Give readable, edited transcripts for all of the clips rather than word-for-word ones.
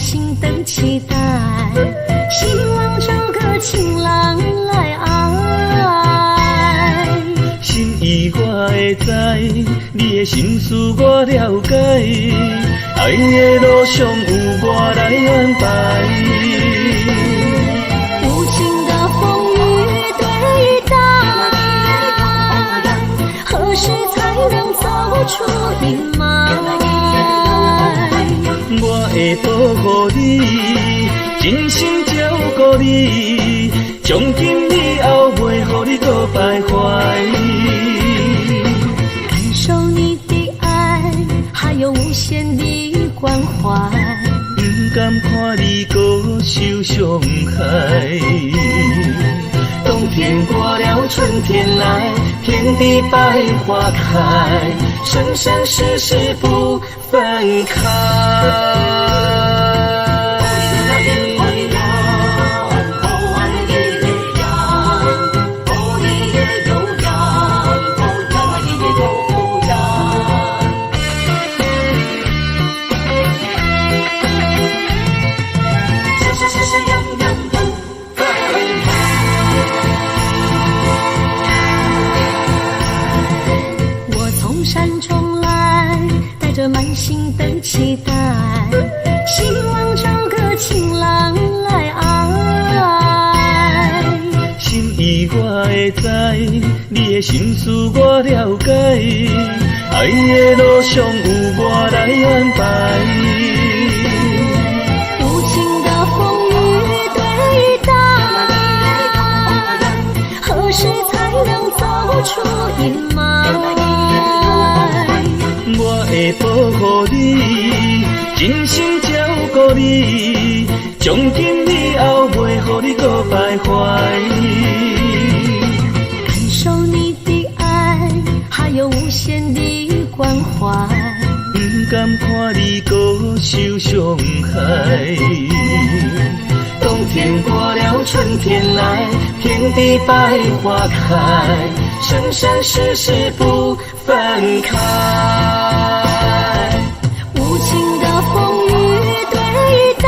心等期待，希望找个情郎来爱。心意我会知，你的心思我了解，爱的路上有我来安排。无情的风雨对待，何时才能走出阴霾？我会保护你，真心照顾你，从今以后袂予你搁徘徊。感受你的爱，还有无限的关怀，不甘看你搁受伤害。冬天过了，春天来，天地百花开，生生世世不分开。满心的期待，希望找个情郎来爱。心意我会知，你的心思我了解，爱的路上有我来安排。无情的风雨对待，何时才能走出阴霾？我会保护你，真心照顾你，从今以后袂予你搁徘徊。感受你的爱，还有无限的关怀，不甘看你搁受伤害。冬天过了，春天来，天地百花开，生生世世不分开。无情的风雨对待，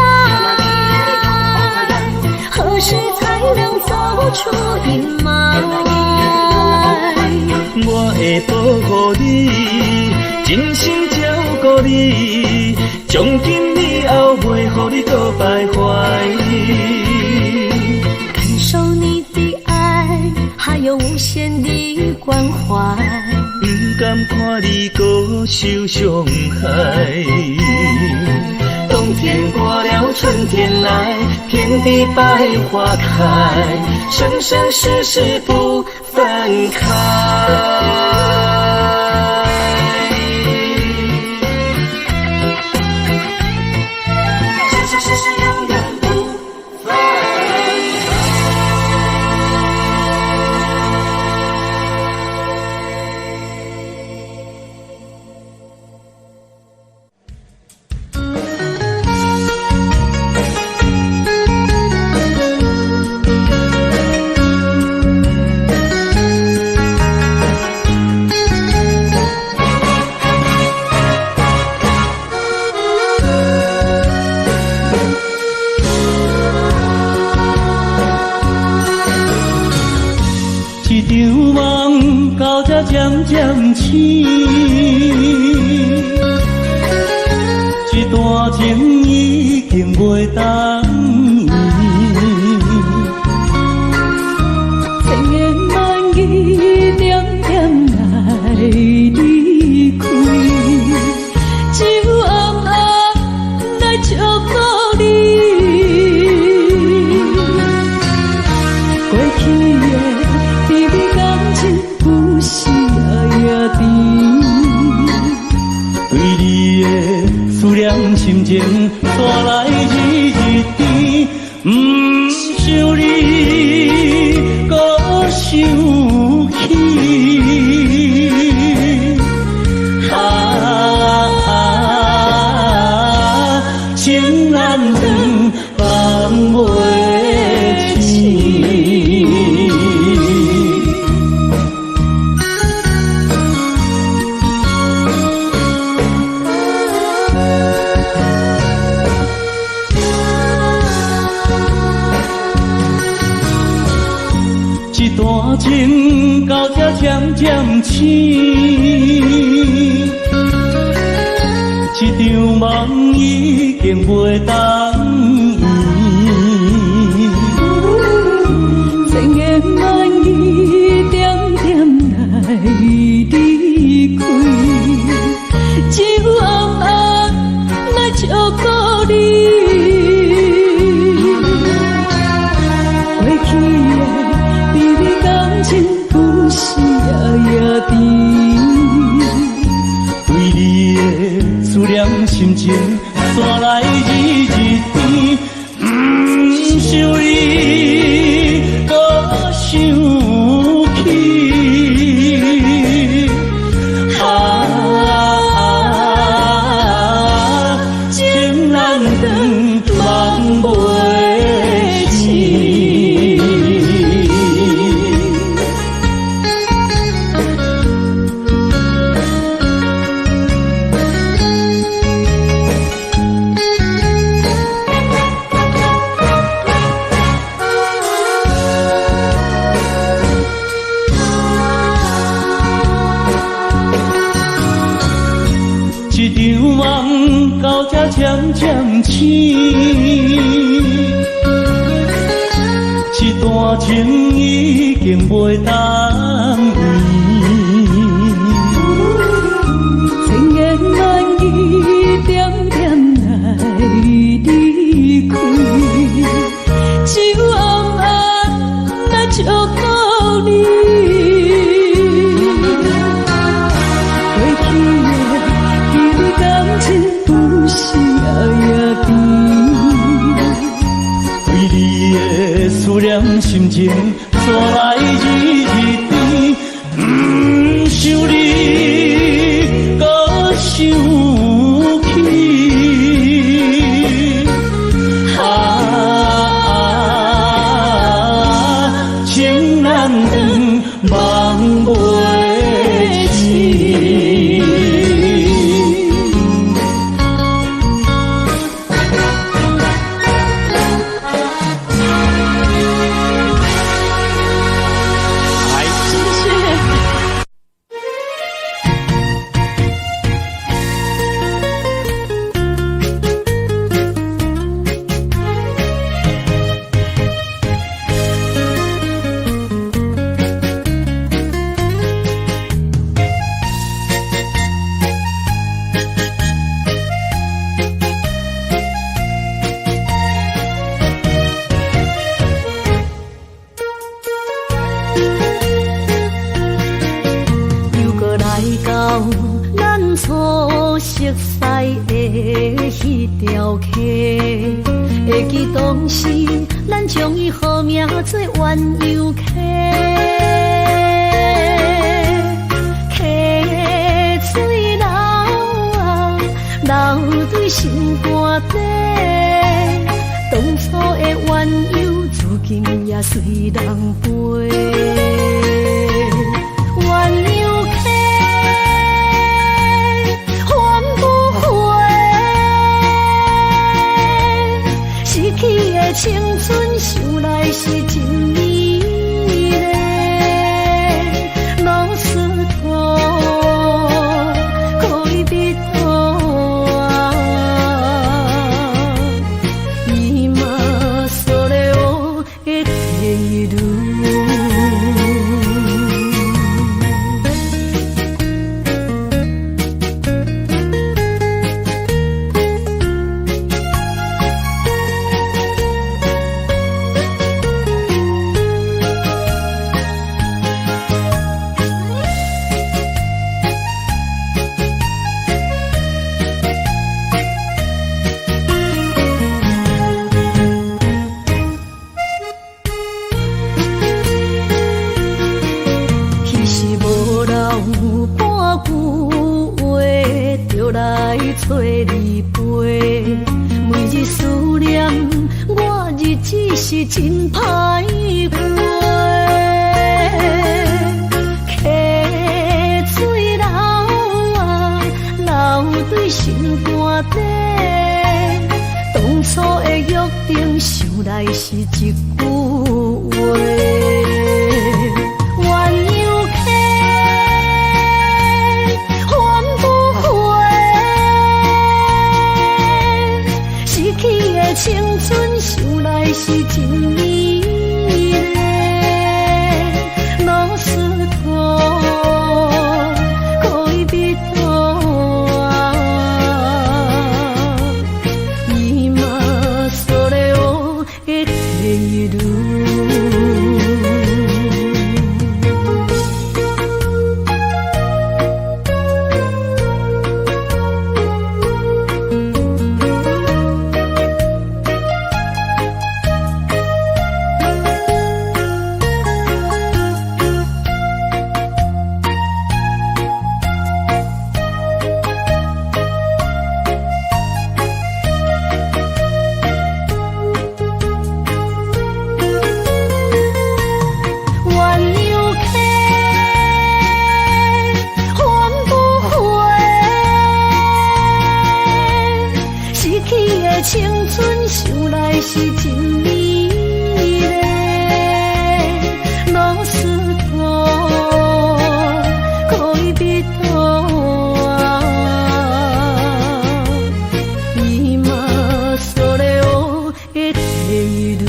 何时才能走出阴霾？我会保护你，真心照顾你，从今以后袂予你搁徘徊。感受你的爱，还有无限的关怀，不甘看你搁受伤害。冬天过了，春天来，天地百花开，生生世世不分开。渐渐醒，这段情已经袂当依，千言万语点点来离开，只有暗暗来祝福你。过去的甜蜜感情不是对你的思念心情带来日甜，不想你搁想起。情难断，放袂清。一段情到这渐渐醒，一场梦已经袂当圆，千言万语点点来离开，只有暗暗来照顾你。为你的思念心情，带来日日甜。不想你，搁想起。情难断，梦袂醒。一场梦到这渐渐醒，一段情已经袂当圆，千言万语点点来离开，只有暗暗来照顾你。思念心情，带来日日甜。不想你，搁想起。情难断，梦袂醒。咱初熟悉的迄条溪，会记当时咱将伊号名做鸳鸯溪。溪水流啊，流对心肝底，当初的鸳鸯，如今也随人飞。青春想来是真美丽，老师徒可以比图啊，伊嘛所了的地路。来找你陪，每日思念我日子是真歹过。溪水流啊，流对心肝底，当初的约定想来是一句话。真美丽，老师徒可以比多啊，今それを得ている。青春想来是真美丽，老师徒可以比多啊，今それを得ている。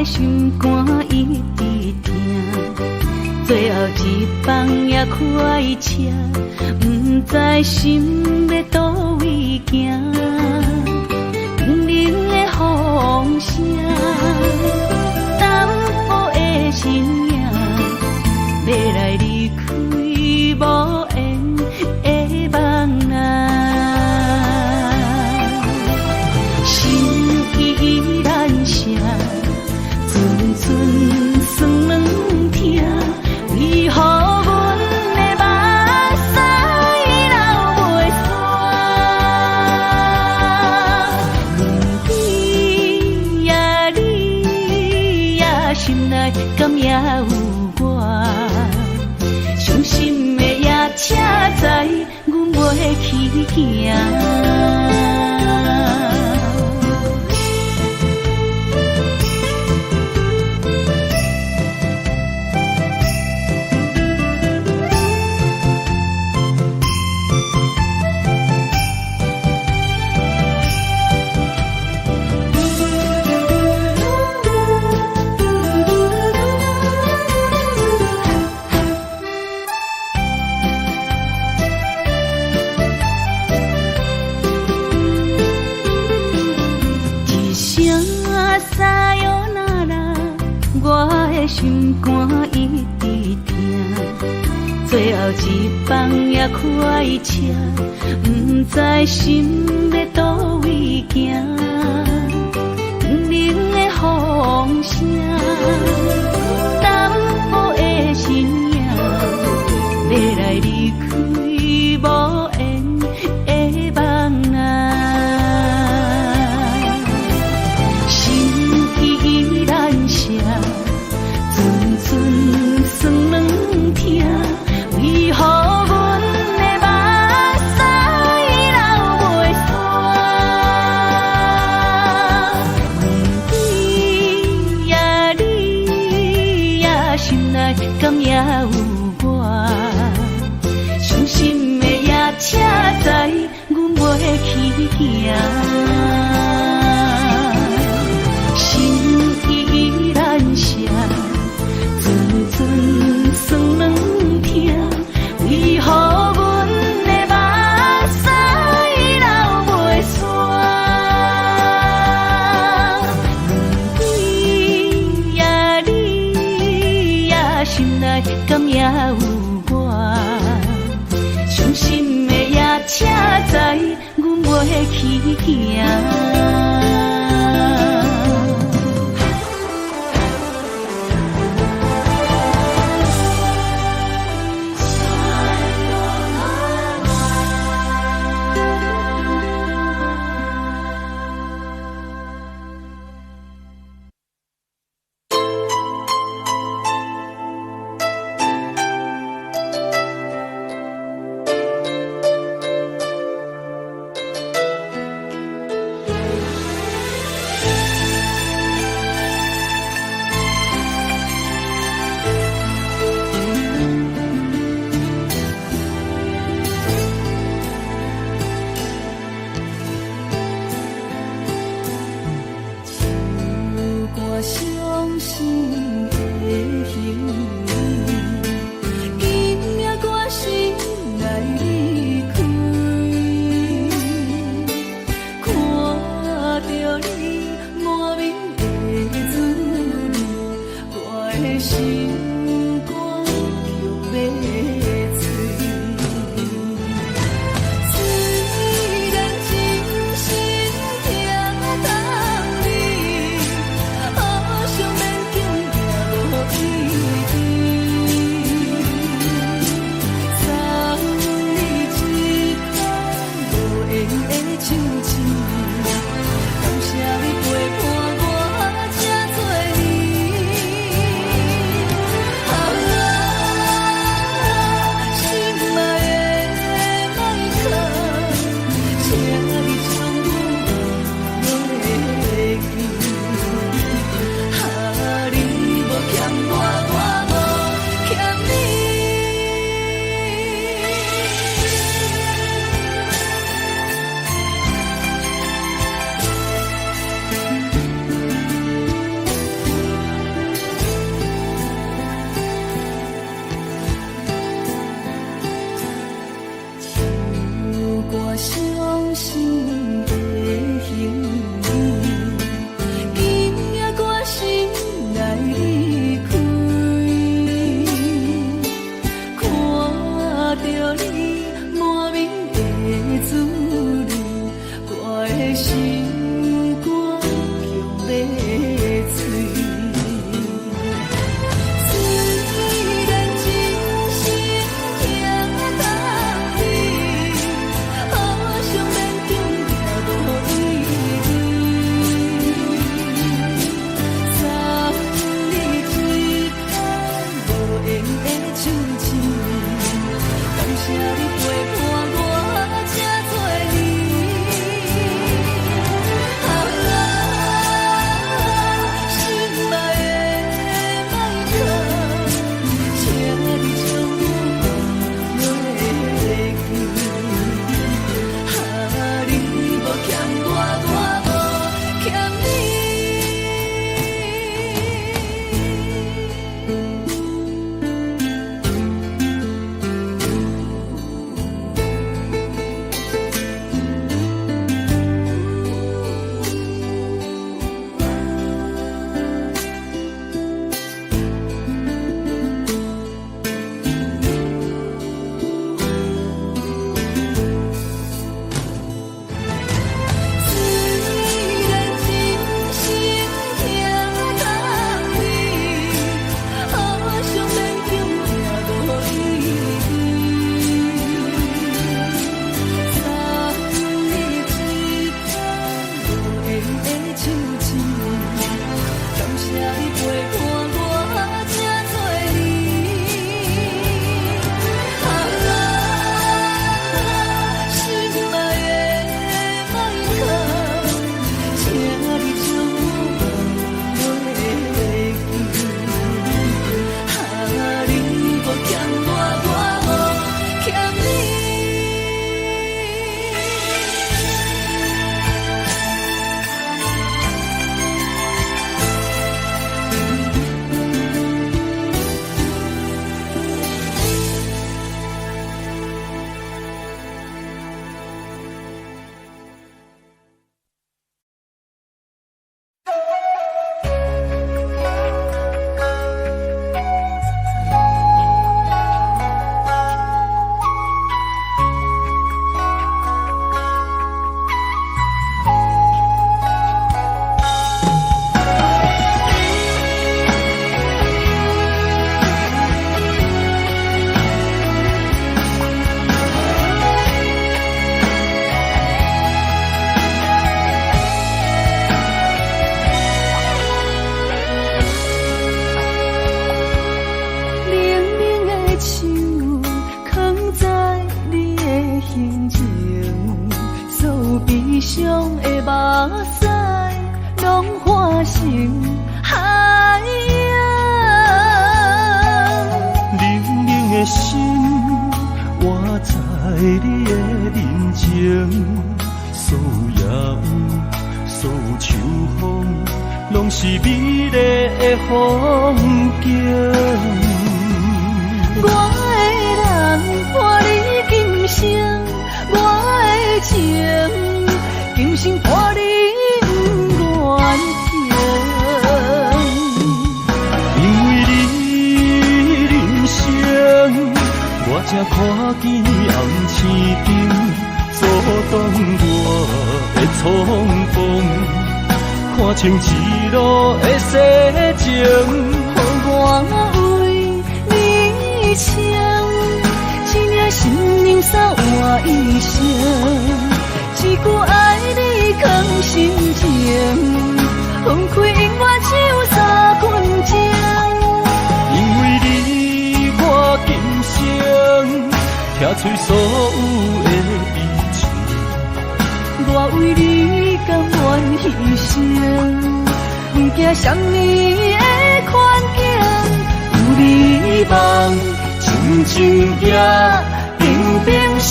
心肝一直疼，最后一放也开车，不知心要倒位行，冰冷的风声，淡薄的身影，要来离开无缘的梦啊，心依然声。阵酸软疼，为何阮的目屎流袂煞？问你呀，你呀，心内敢也有我？伤心的夜车载，阮袂去行。心肝一直疼，最后一放也开车，不知心要倒位行。冰冷的风声，淡薄的身影，要来离开无缘的梦啊，心依然声。阵酸软疼，为何阮的目屎流袂煞？问你呀，你呀，心内敢也有我？伤心的夜车载，阮袂去行。心依然声。酸软疼，为何阮的目屎流袂煞？敢也有我，伤心的也车载，阮袂去行。哎呀，冷冷的心，我知你的认情，所有夜雾，所有秋风，拢是美丽的风景。我的人伴你今生，我的情今生伴你不愿停。因为你人生，我才看见红青灯，阻挡我的闯锋，看清一路的世情。我为你唱，一领心灵洒我一生，一句爱你藏心情，分开永远只有三分钟。因为你，我今生听碎所有的悲情。我为你甘愿牺牲，不惊什么的困境。有你梦，静静行，平平心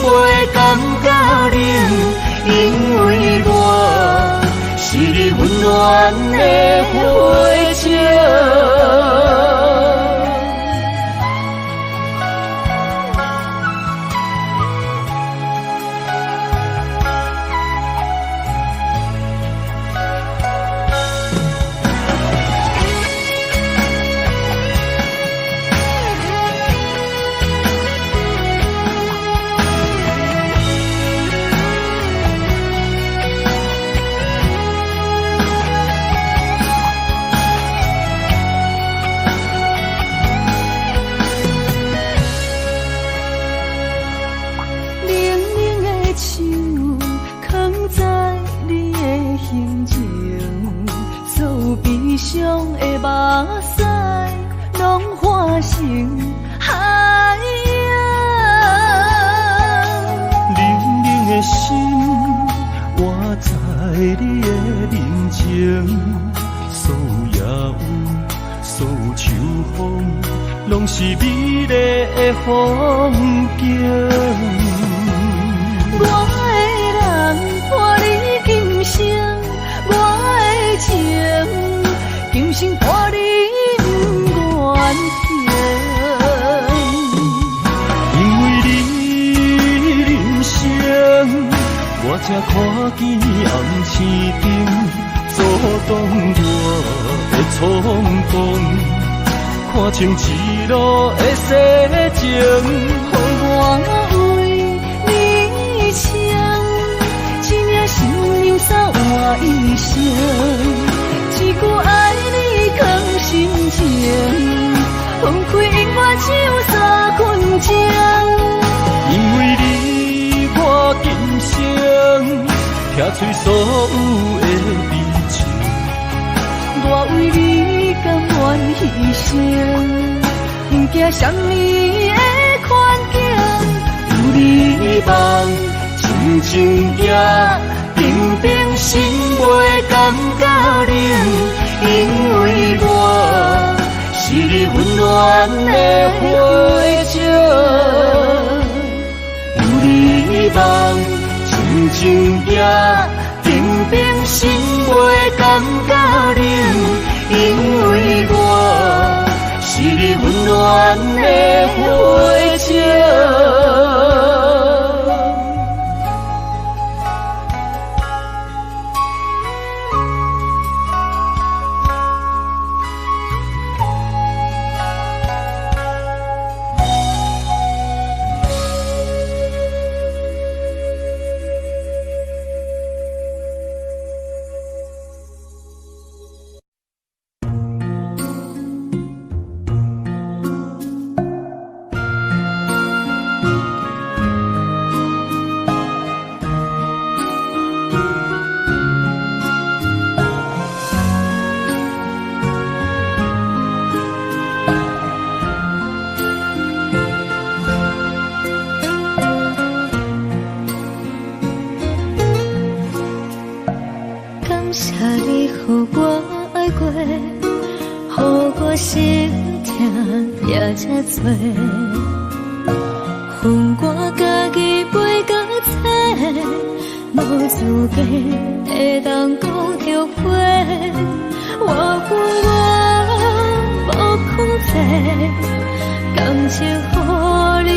袂感觉冷，因为我是你温暖的火情。伤的目屎，拢化成海洋。冷冷的心，我知你的认情。所有夜雾，所有秋风，拢是美丽的风景。我的人伴你今生，我的情今生伴你不愿停。因为你人生，我才看见红青灯，阻挡我的闯锋，看清一路的世情。我为你唱，一领心灵洒我一生，一句爱你藏心情，分开永远只有三分钟。因为你，我今生听碎所有的悲情。我为你甘愿牺牲，不惊什么的困境。有你梦，静静行，平平心袂感觉冷，因为我是你温暖的火情。有你梦，静静行，平平心袂感觉冷，因为我是你温暖的火情。爱过，予我心痛也这多。恨我家己袂到切，无资格会当讲后悔。我恨我无控制，感情予你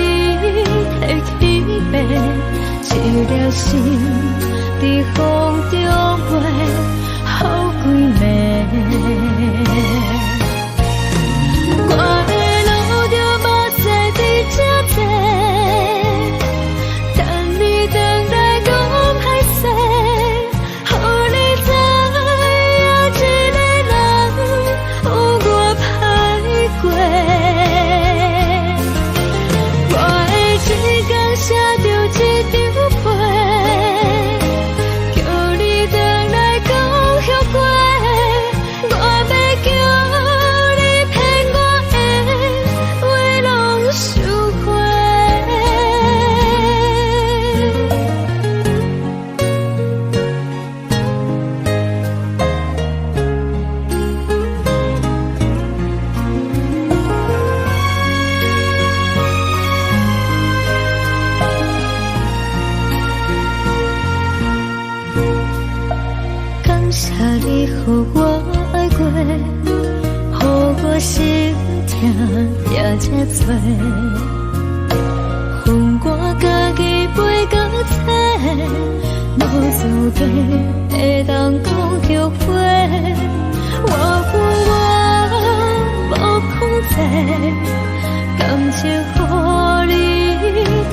摕去卖，一粒心伫风中飞，好几暝。我的路就无再伫这多，等你回来讲歹势，予你知影一个人有我歹过。我会一天写着一张被，叫你回来讲后悔。我要叫你骗我的话拢收回。感谢你，予我爱过，予我心痛也这多。恨我家己袂到切，无资格会当讲后悔。我恨我无控制，感情予你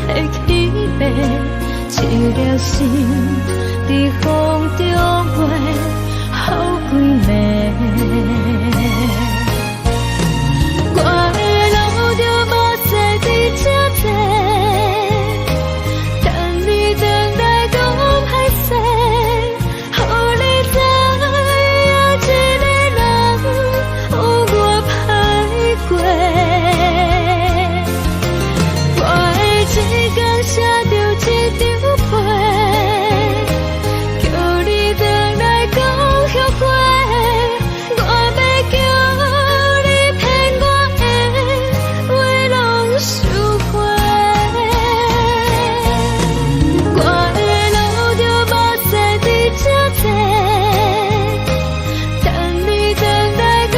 摕去卖，一粒心伫风中飞，好几暝。我的路就无再伫这多，等你回来讲歹势，予你知影一个人有我歹过。我会一天写着一张被，叫你回来讲后悔。我要叫你骗我的话拢收回。我的路就无再伫这多，等你回来讲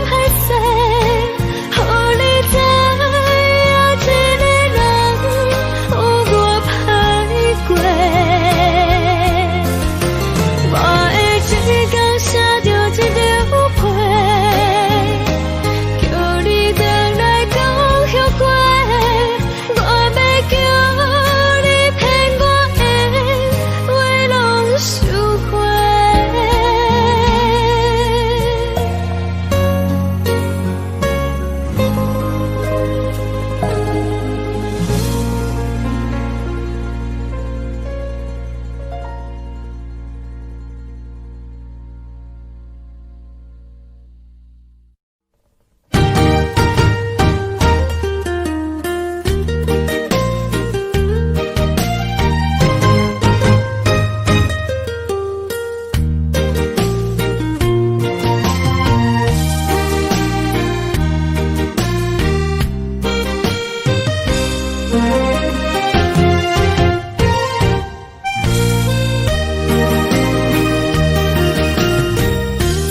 歹势，予你知影一个人有我歹过。我会一天写着一张被，叫你回来讲后悔。我要叫你骗我的话拢收回。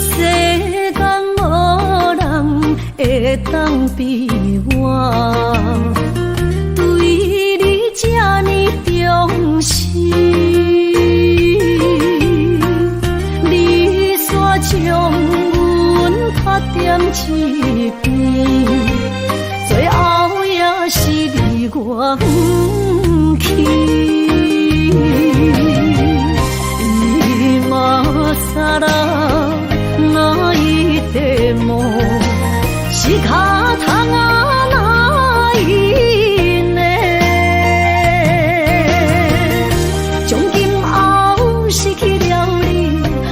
世间无人会当比我对你这呢重视，你煞将阮拍点一边，最后也是离我远去。今さら泣いても仕方がないね。从今后失去了你，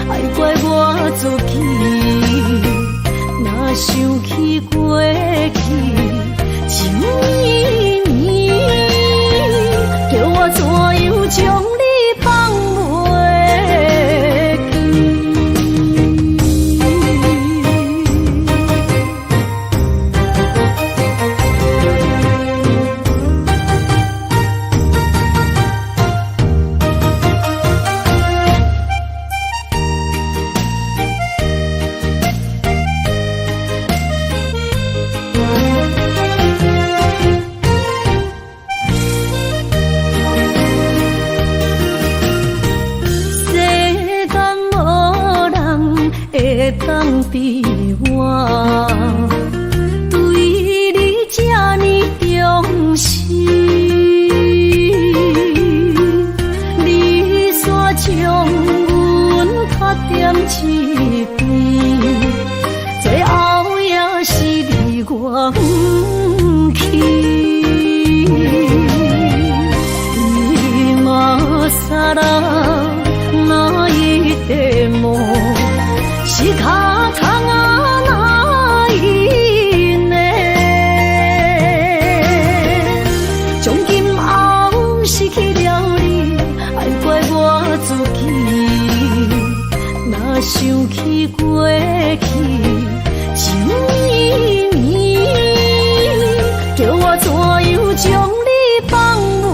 爱怪我自己，若想起过去情绵绵，叫我怎样将你放袂记？藏伫我，对你这呢重视，你煞将阮拍点一边，最后也是离我不去。萨拉那一地梦，是脚痛啊那一年，从今后失去了你，爱怪我自己，若想起过去，情绵绵，叫我怎样将你放袂？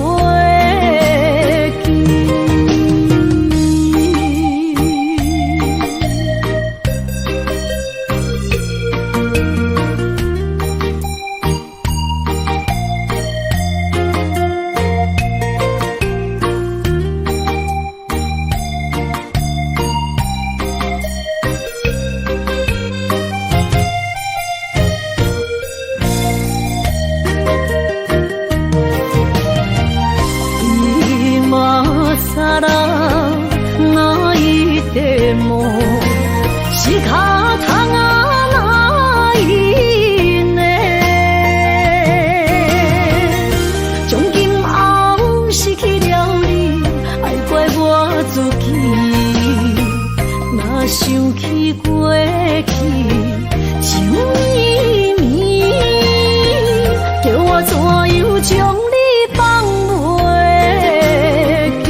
想起过去，情绵绵，叫我怎样将你放袂记？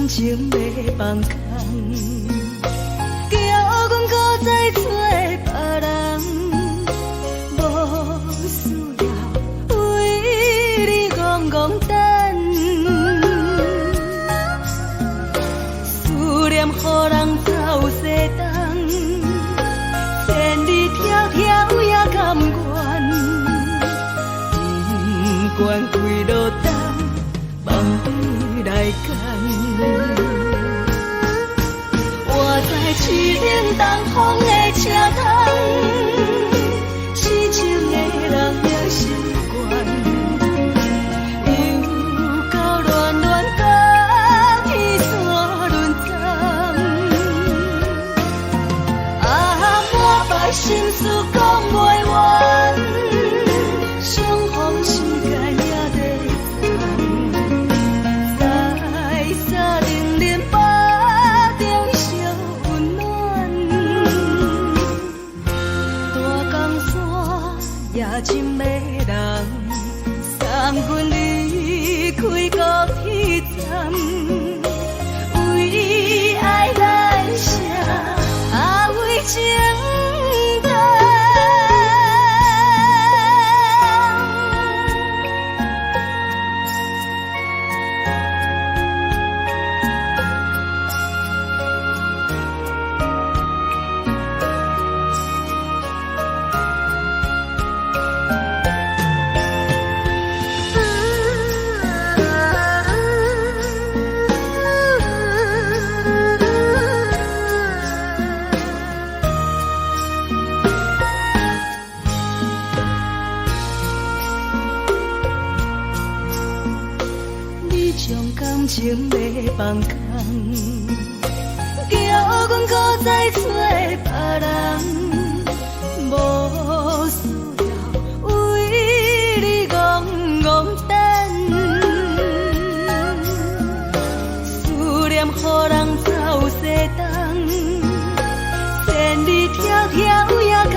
情要放空，叫阮搁再找别人，无需要为你戆戆等，思念予人走西东，千里迢迢也甘愿，不管几路东，梦里来干。我在七点东风的车窗，痴情的人也习惯，又到乱乱甲彼山论战。啊，满腹心事讲袂完，相逢时间也在真的人，送阮离开高铁站，为爱来写为情长。情要放空，叫阮搁再找别人，无需要为你戆戆等，思念予人走西东，千里迢迢也甘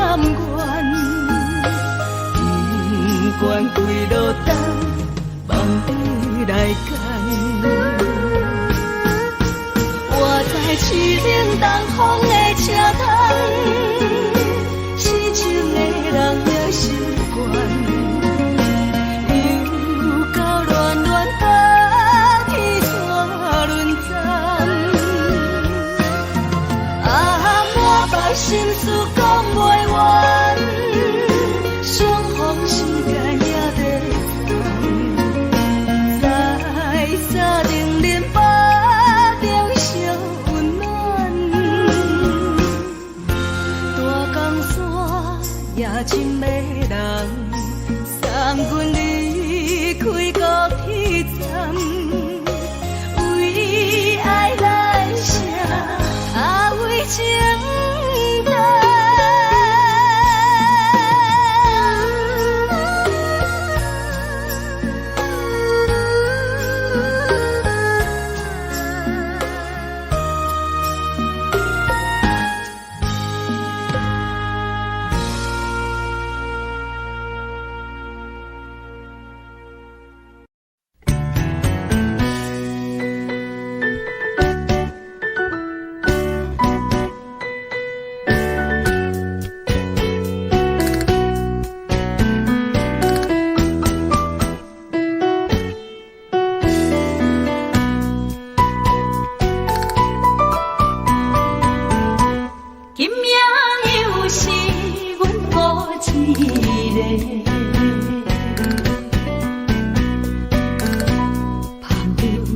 心的人，送阮离开高铁站，为爱来舍，为情债。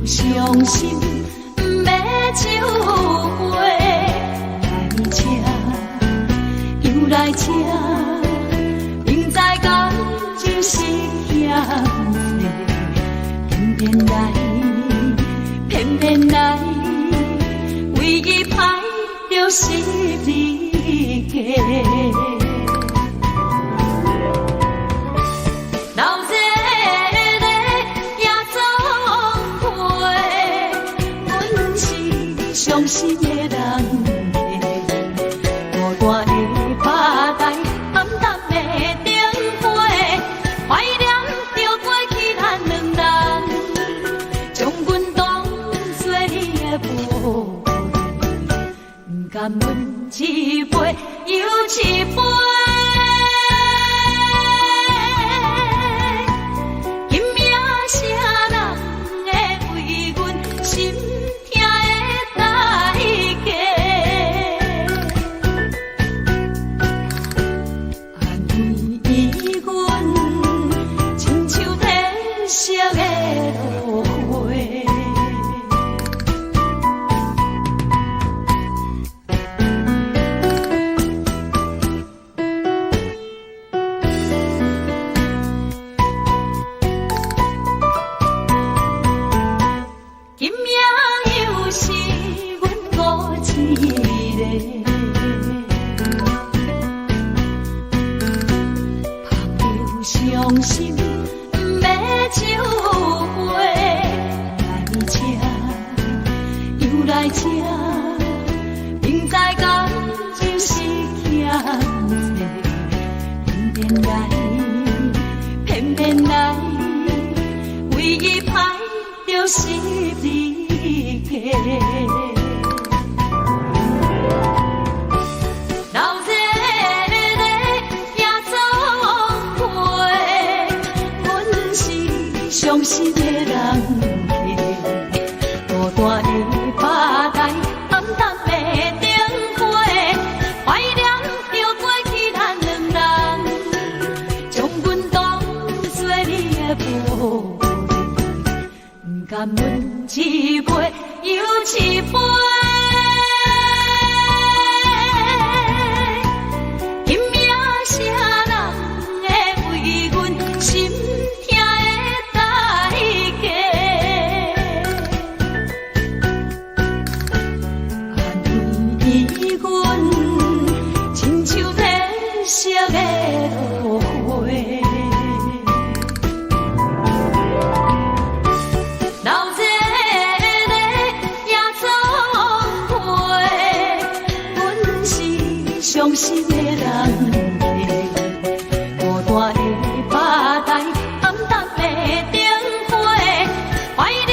伤心要酒杯，来吃又来吃，明知感情是险世，偏偏来，偏偏来，唯一歹就是你家。伤心的人，孤单的发呆，暗淡的灯花，怀念着过去咱两人，将阮当作你的宝贝，不甘阮一杯又一杯。伤心要酒杯，来吃又来吃，明知感情是险世，偏偏来，偏偏来，唯一歹就是你家。伤心的人，孤单的发呆，暗淡的灯花，怀念着过去咱两人，将阮当作你的宝贝，不甘阮一杯又一杯。伤心的人，孤单的发呆，暗淡的灯花，怀念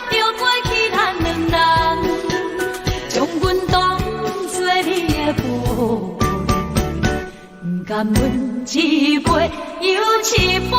着过去咱两人，将阮当作你的宝贝，不甘阮一杯又一杯。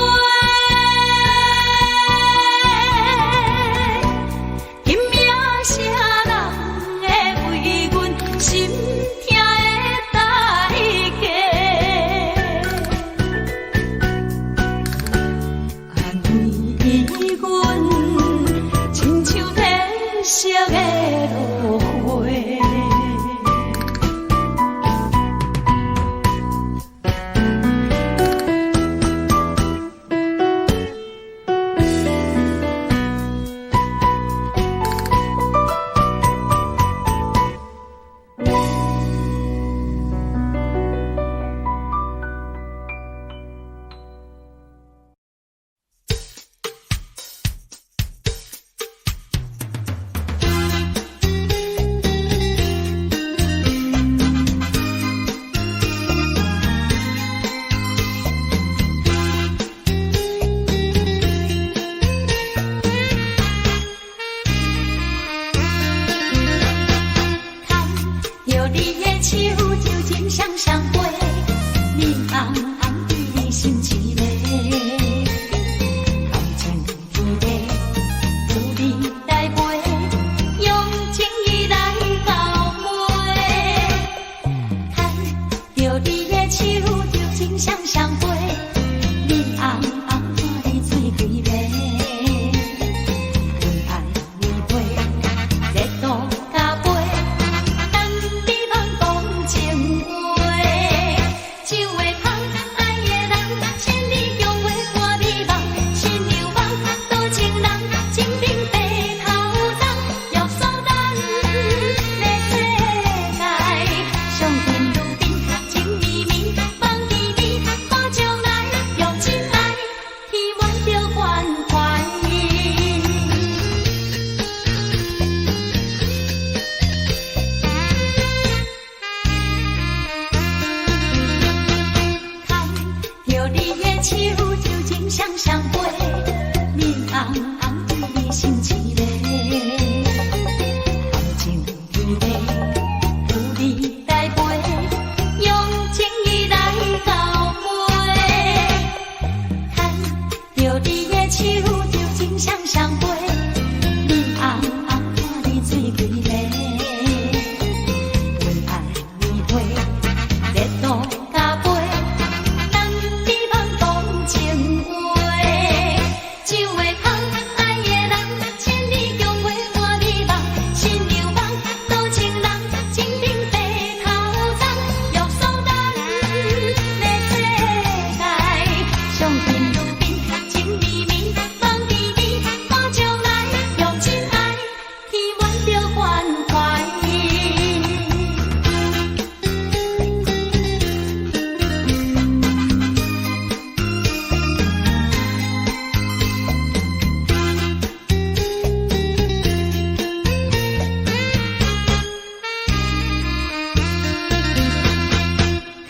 色的落花，飞，面红红看你水规暝，为爱为陪，热度加杯，等你茫讲情话，酒会香，爱的人，千里共话看美梦，心流梦，多情人，情定白头鬃，玉锁咱的世界，上天如冰，情绵绵，梦甜甜，看将来，用真爱，希望着关怀。看着你的手，就情双双飞，面红红对你心痴迷，含情如泪，有你来陪，用情意来交陪。看着你的手，就情双双飞，面红红看你水规暝，为爱为陪，热度加杯，等你茫讲情话，酒会香，爱的人，千里共话看美梦，心流梦，多情人，情定白头鬃，玉锁咱的世界，上天如冰，情绵绵，梦甜甜，看将来，用真爱，希望着关怀。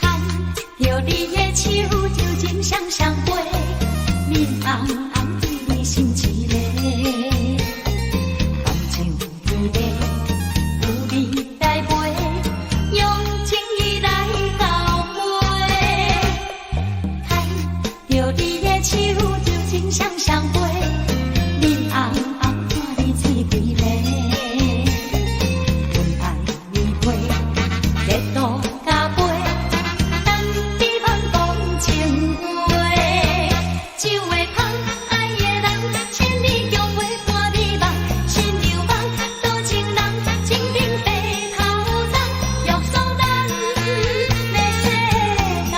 看着你的手，就情双双飞，面红红对你心痴迷，含情如泪，有你来陪，用情意来交陪。看着你的手，就情双双飞，面红红看你水规暝，为爱为陪，热度加杯，等你茫讲情话，酒会香，爱的人，千里共话看美梦，心流梦，多情人，情定白头鬃，玉锁咱的世界，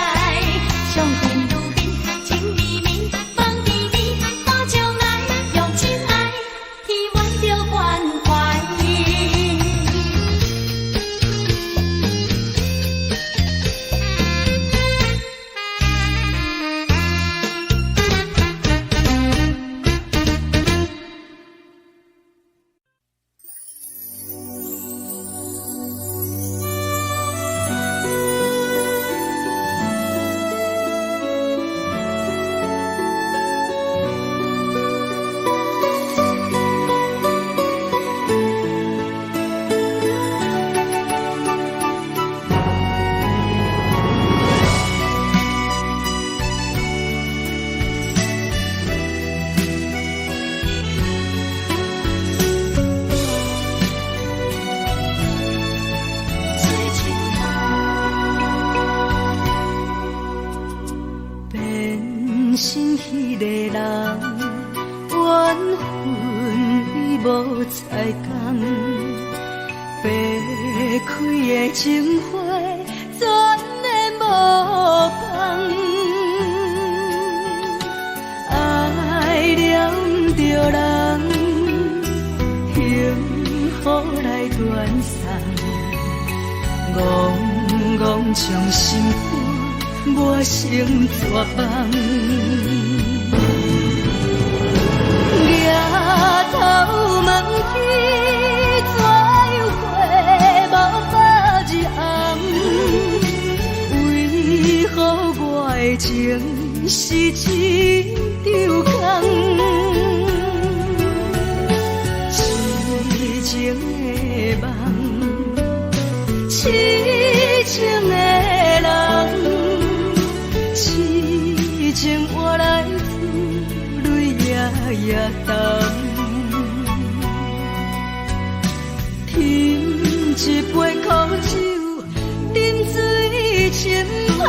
上天如冰，情绵绵，梦甜甜，看将来，用真爱，希望着关怀。变心迄个人，缘分已无再共，白开的情花，全的无放。爱念着人，幸福来断送，戆戆将心肝磨成绝望。举头问天，怎样过无白日红？为何我的情是一场空？痴情的梦，痴情的人，痴情换来负泪夜夜澹。添一杯苦酒，饮醉深梦。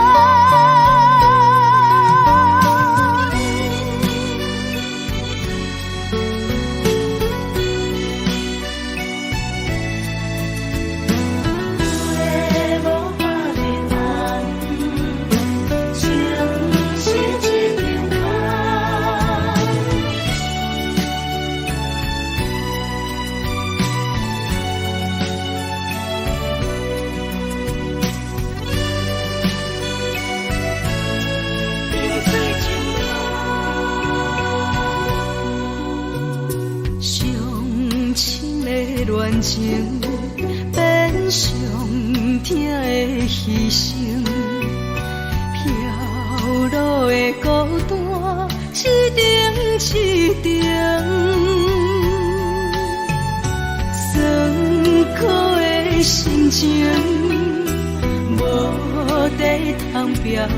感情变上痛的牺牲，飘落的孤单一定一定，酸苦的心情无地通表现，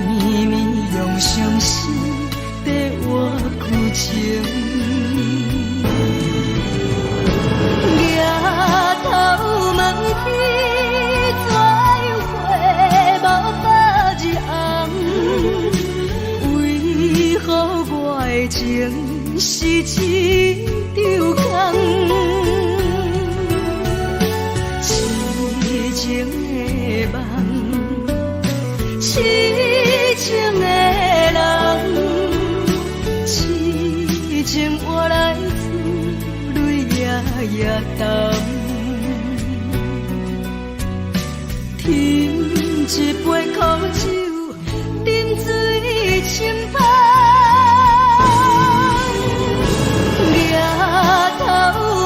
绵绵用伤心在我旧情。抬头问天，怎会无百日红？为何我的情是一场空？痴情的梦，痴情的人，痴情换来泪夜夜澹。添一杯苦酒，饮水清芳。抬头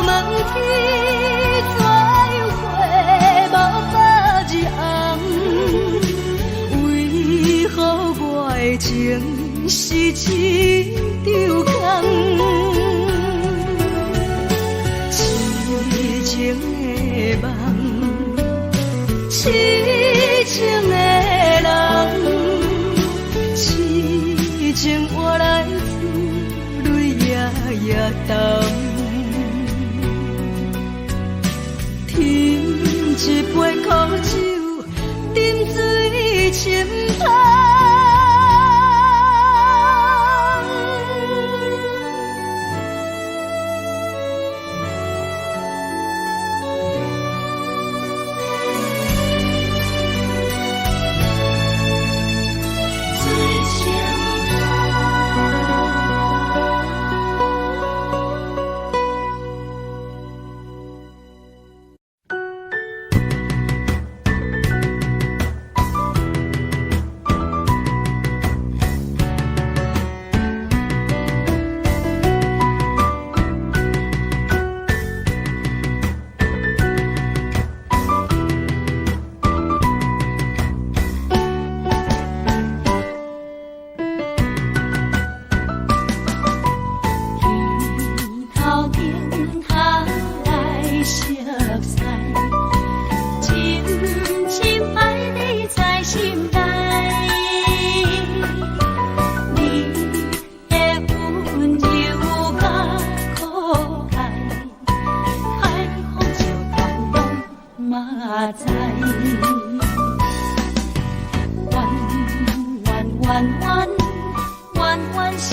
问天，怎会无百日红？为何我的情是一场空？痴情的梦，痴情的人，痴情换来泪夜夜澹。添一杯苦酒，饮水清芳。光光照。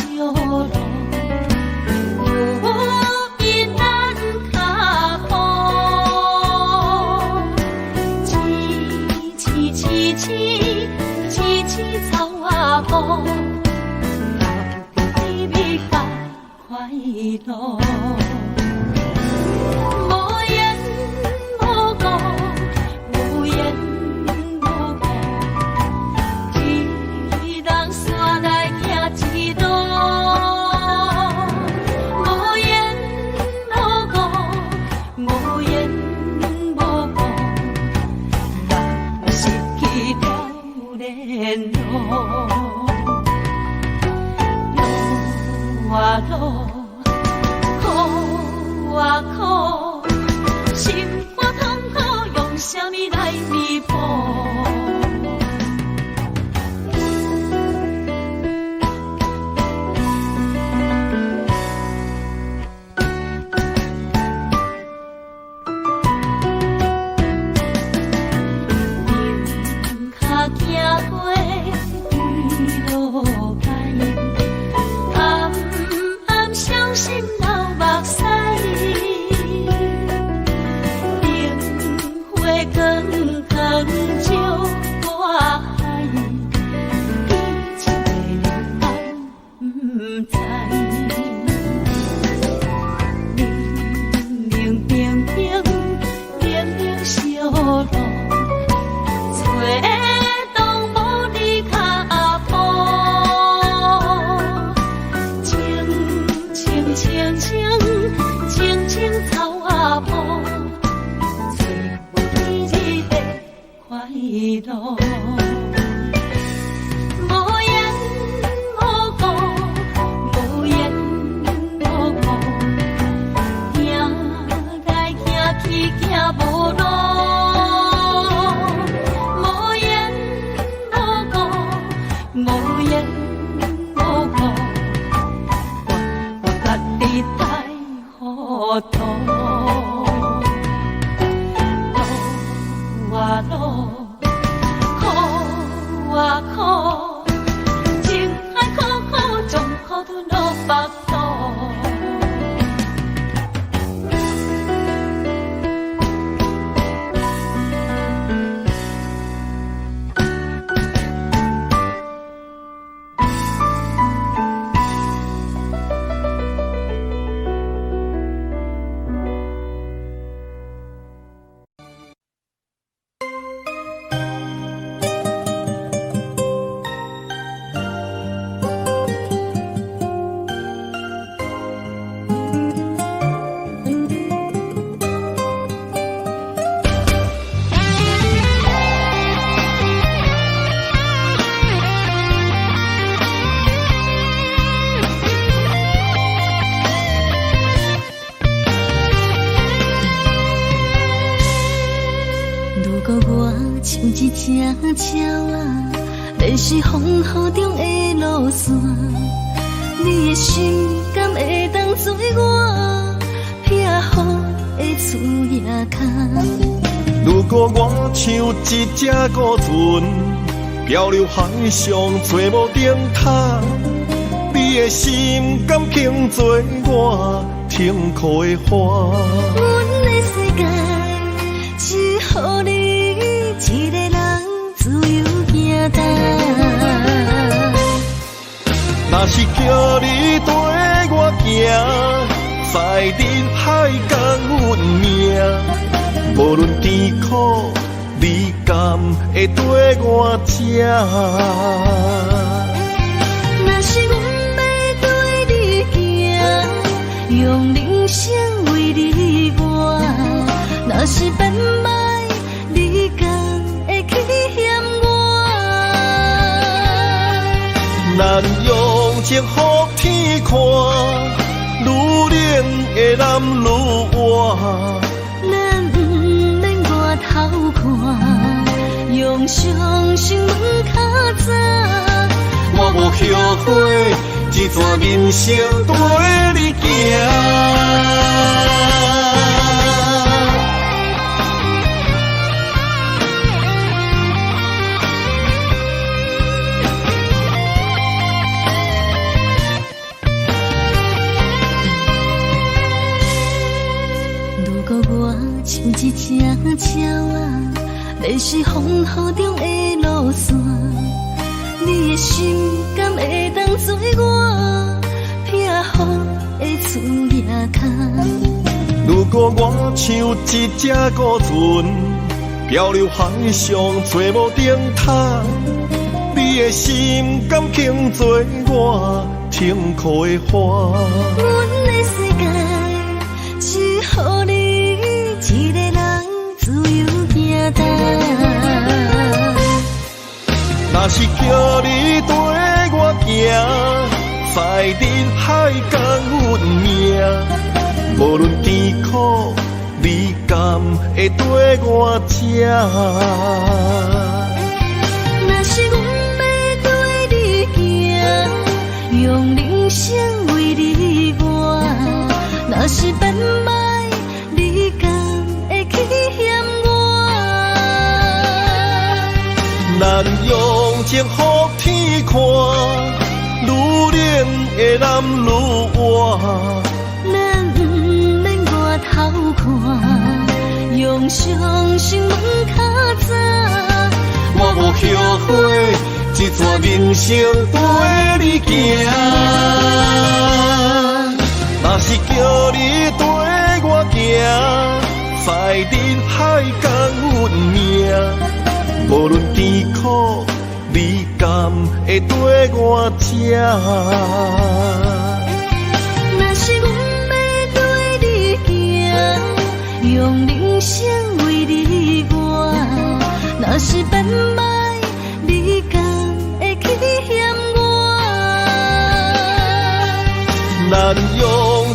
无言无语，我家己太糊涂。路啊路，苦啊苦，情爱苦苦，将苦吞落腹肚。像一只鸟啊，迷失风雨中的路线。你的心敢会当做我避雨的厝野脚？如果我像一只孤船，漂流海上找无顶塔，你的心敢肯做我停靠的花？阮的世界只予你一个人自由行动。若是叫你跟我行，在人海共阮命，无论甜苦，你敢会跟我吃？若是阮要对你行，用人生为你活，若是变歹，你敢会去嫌我？咱用情予天看，愈冷的男愈活。咱不免外头看，用双心门较早。我无后悔，一段人生跟你行。如果我像一只鸟啊，迷失风雨中的路线，你的心敢会当做我避雨的厝野脚？如果我像一只孤船，漂流海上找无顶塔，你的心敢肯做我停靠的花？阮的世界只予你一个人自由行动。若是叫你跟我行，在人海共阮命，无论甜苦，你敢会跟我吃？若是阮要对你行，用人生为你活，若是变歹，你敢会去嫌我？咱用情予天看，愈冷的男愈活。咱不免外头看，用双心门较早。我无后悔，一段人生跟你行。若是叫你跟我行，在人海共阮命，无论甜苦，你敢会跟我吃？若是阮要对你行，用人生为你活，若是变歹，你敢会去嫌我？咱用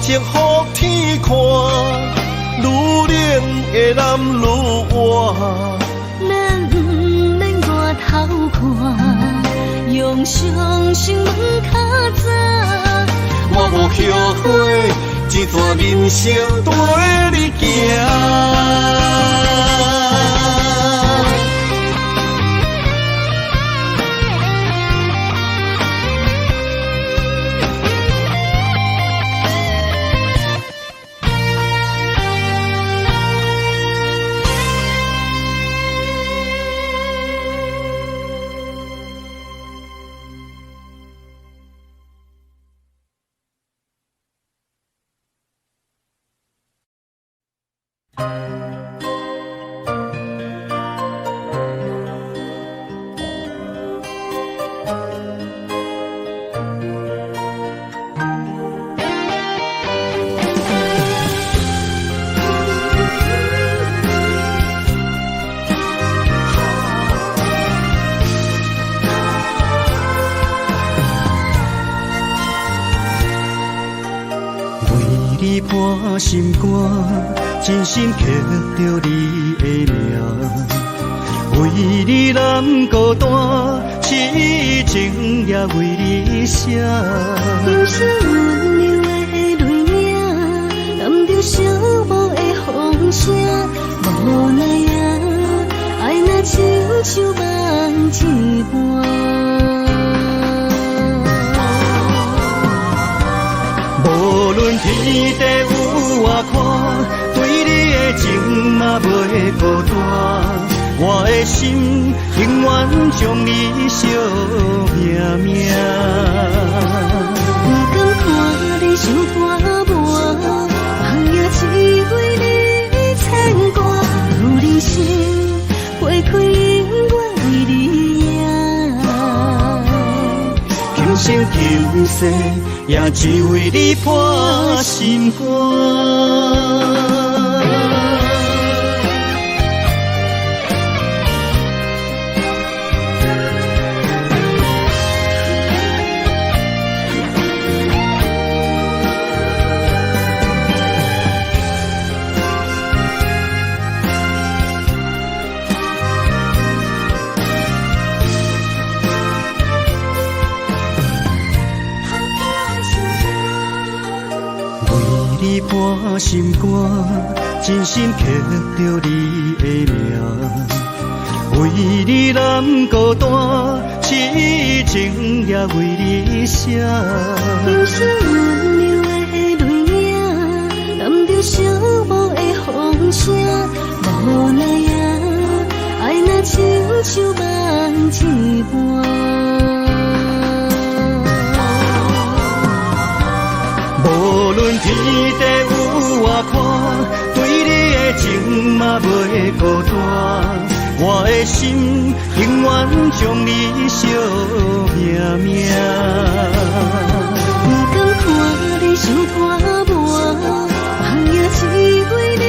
情予天看，愈冷的男愈活。咱不免外头看，用梦想成问较早。我无后悔，一段人生带你行。你伴心肝，真心刻着你的名。为你难孤单，痴情也为你写。忧伤温柔的泪影，染着寂寞的风声。无奈啊，爱若亲像梦一般。无论天地有外宽，对你的情嘛袂孤单。我的心永远将你惜命命。不敢看你伤肝磨，梦也只为你牵挂。有人生花开永远为你赢。今生今世也只为你破心肝。你伴心肝，真心刻着你的名。为你难孤单，痴情也为你写。忧伤温柔的泪影，染着寂寞的风声。无奈啊，爱若亲像梦一般。无论天地有外宽，对你的情嘛袂孤单。我的心永远将你惜命命。不敢看你伤肝磨，梦也只为你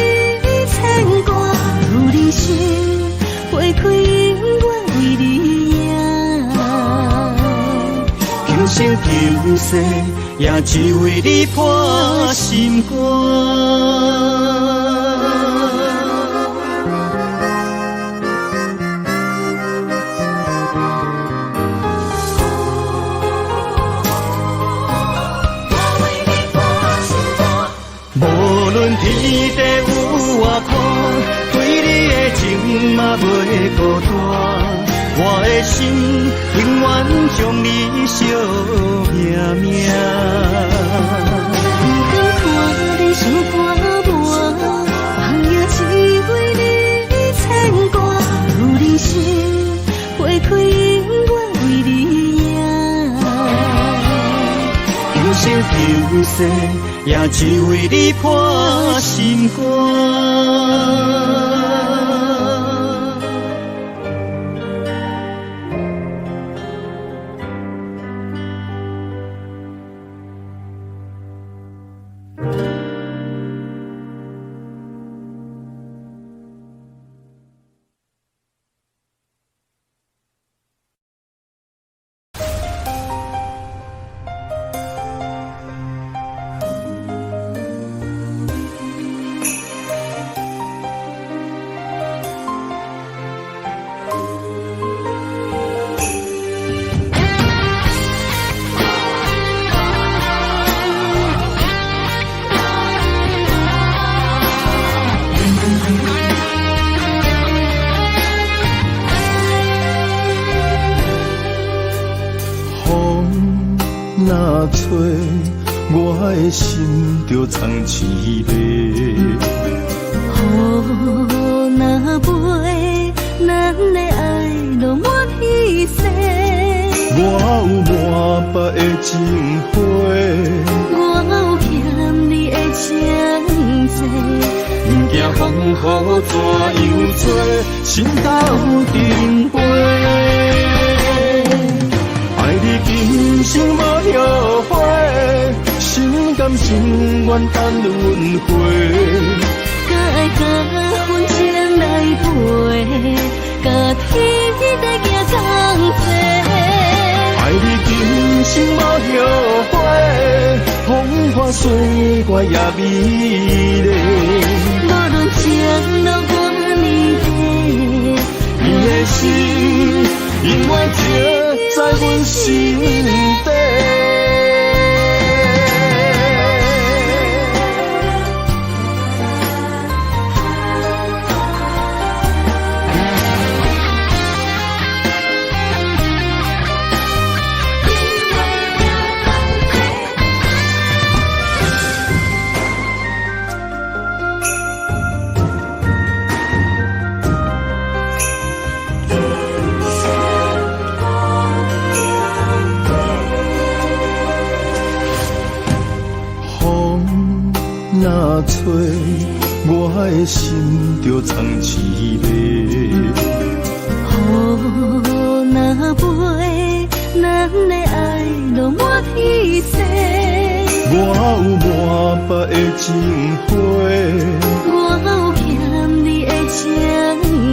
牵挂。有人生花开永远为你赢。今生今世也只为你破心肝。无论天地有外宽，对你的情嘛袂孤单。我的心永远将你惜命命。不敢看你伤肝磨，梦也只为你牵挂。有人生花开永远为你赢。今生今世也只为你破心肝。若找，我的心就藏滋味。雨若飞，咱的爱就满天星。我有满腹的情花，我有欠你的情债，不惊风雨怎样做，心斗阵飞。爱你今生无后悔，心甘情愿等轮回。甲爱甲阮情来陪，甲天在行同齐。爱你今生无后悔，风花雪月也美丽。无论情路多年底，你的心永远刻在阮心底。若吹，我的心就藏滋味。雨若飞，咱的爱就满天星。我有满腹的情花，我有欠你的情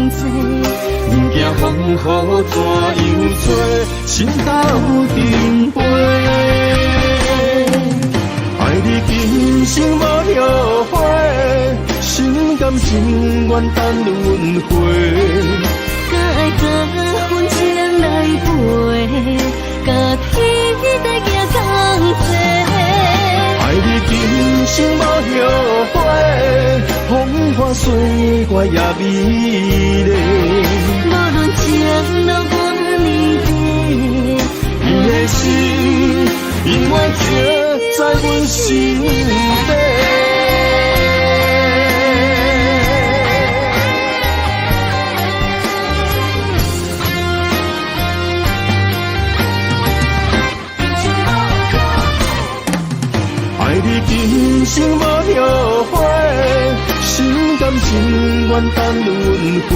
债，不惊风雨怎样做，心斗阵飞。爱你今生无后悔，心甘情愿等轮回。甲爱甲阮情来陪，甲天在行同齐。爱你今生无后悔，风花雪月也美丽。无论情路多年底，你的心永远刻在阮心底。爱你今生无后悔，心甘情愿等轮回。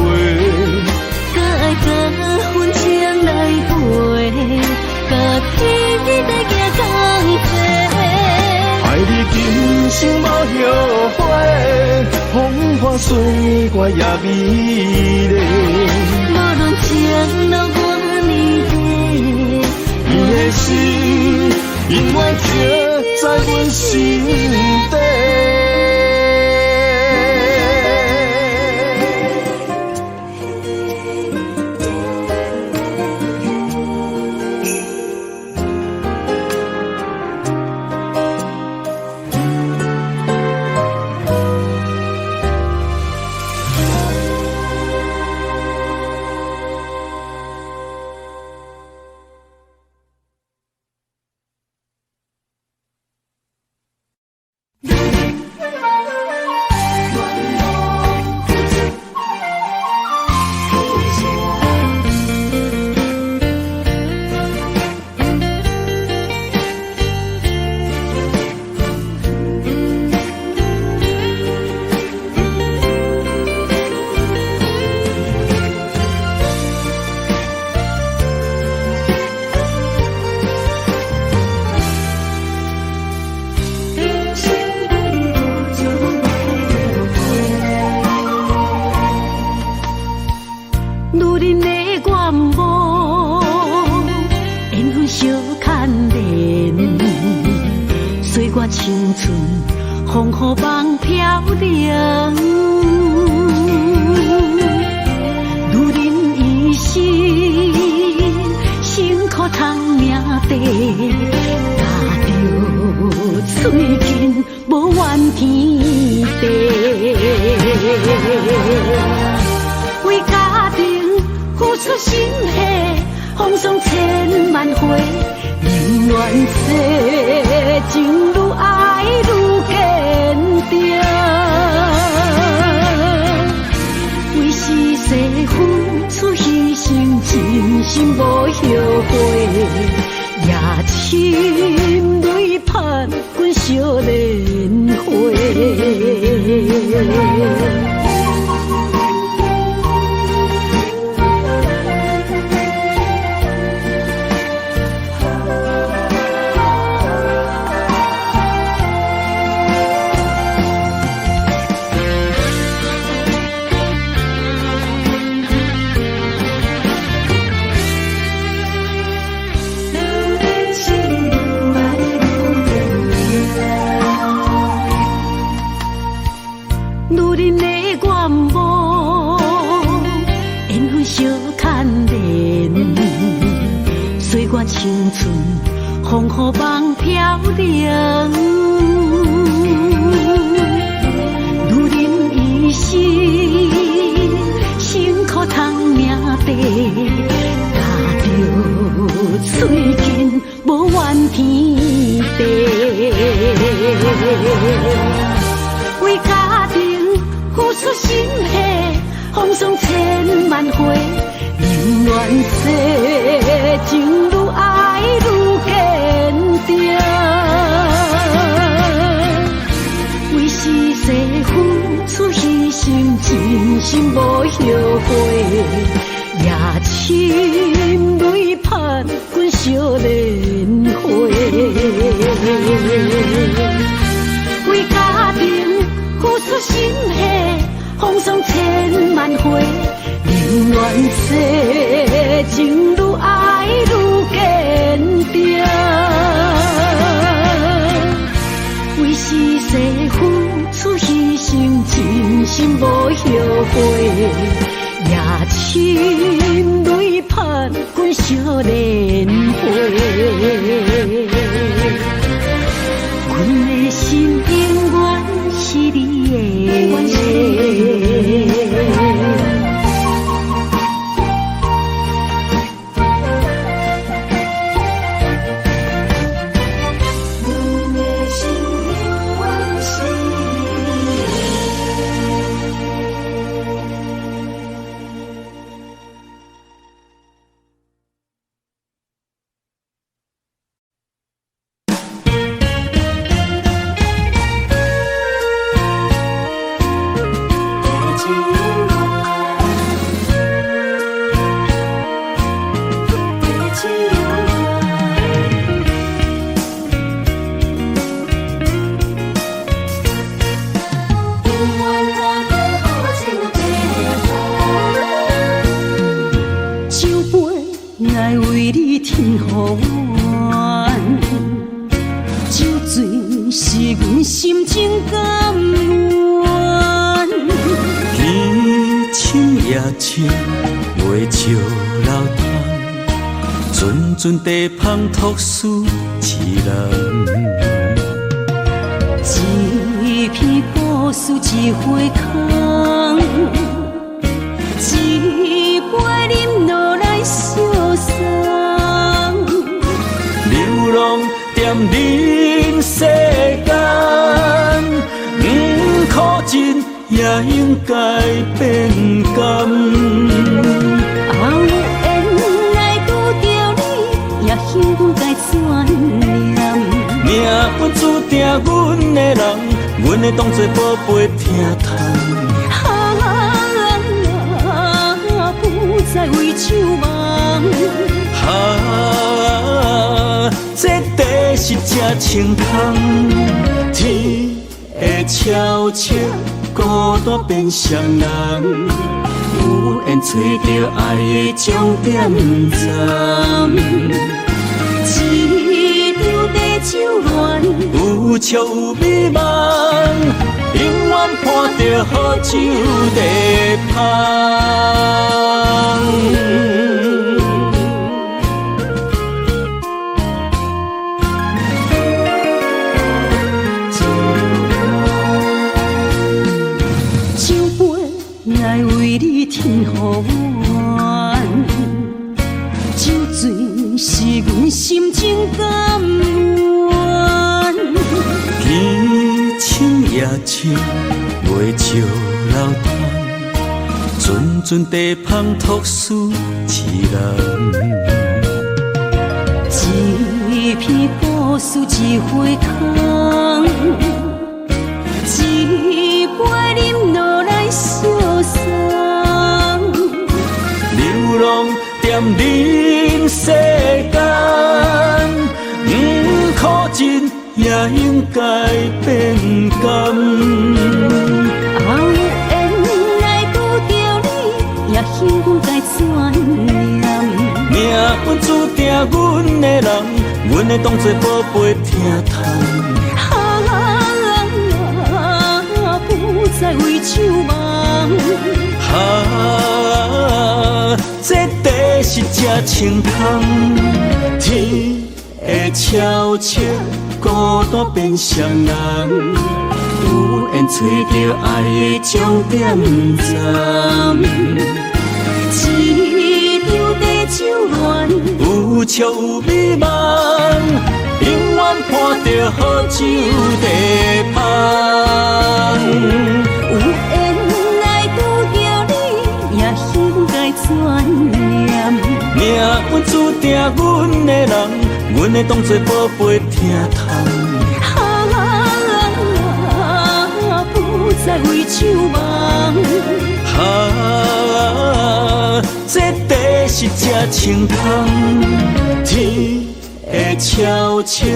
甲爱甲阮情来陪，甲天在行同齐。爱你今生无后悔，风花雪月也美丽。无论情路多年底，你的心永远刻在阮心底。青春风雨梦飘零，如人一生，辛苦偿命地，踏着嘴唇无怨天地，为家庭付出心血，风霜千万回。永远世情愈爱愈坚定，为是世付出牺牲，真心无后悔，也深泪盼阮少年花。青春风雨梦飘零，如人一生，辛苦通命地，踏着嘴筋无怨天地，为家庭付出心血，风霜千万回。永远世情愈爱愈坚定，为是世付出牺牲，真心无后悔，也深泪盼阮少年花。为家庭付出心血，风霜千万回。永远世情愈爱愈坚定，为是世付出牺牲，真心无后悔，也深泪盼阮少年花。阮的心永远是你的。阵地芳托书一人，一片布书一花空，一杯饮落来相送。流浪踮人世间，苦尽也应该变甘。幸运该怎念？命运注定阮的人，阮会当作宝贝疼痛。不再为守望。这地是这清空，天会悄悄孤单变双人，有缘找到爱的终点站。一场地酒恋，有笑有美梦，永远伴着好酒地芳。酒杯来为你添予暖，酒醉。是阮心情甘愿。天清夜清，月照楼窗，阵阵地芳吐丝一人。一片故事一回空，一杯饮落来相送。流浪踮人世间，苦尽也应该变甘。后缘来拄着你，也幸阮该怎念？命运注定阮的人，阮会当作宝贝疼痛。不再为酒梦。这地是这清风，天会悄悄孤单变双人，有缘找到爱的终点站。一场地酒恋，有笑有美梦，永远伴着好酒地香。有缘来拄着你，也应该怎念？命运注定阮的人，阮会当作宝贝疼痛。不再为酒梦。这地是这清风，天会悄悄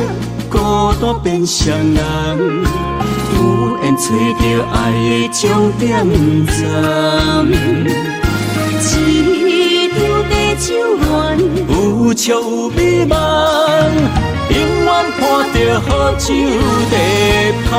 孤单变双人，有缘找到爱的终点站。一场地酒恋，有笑有美梦，永远伴着好酒地香。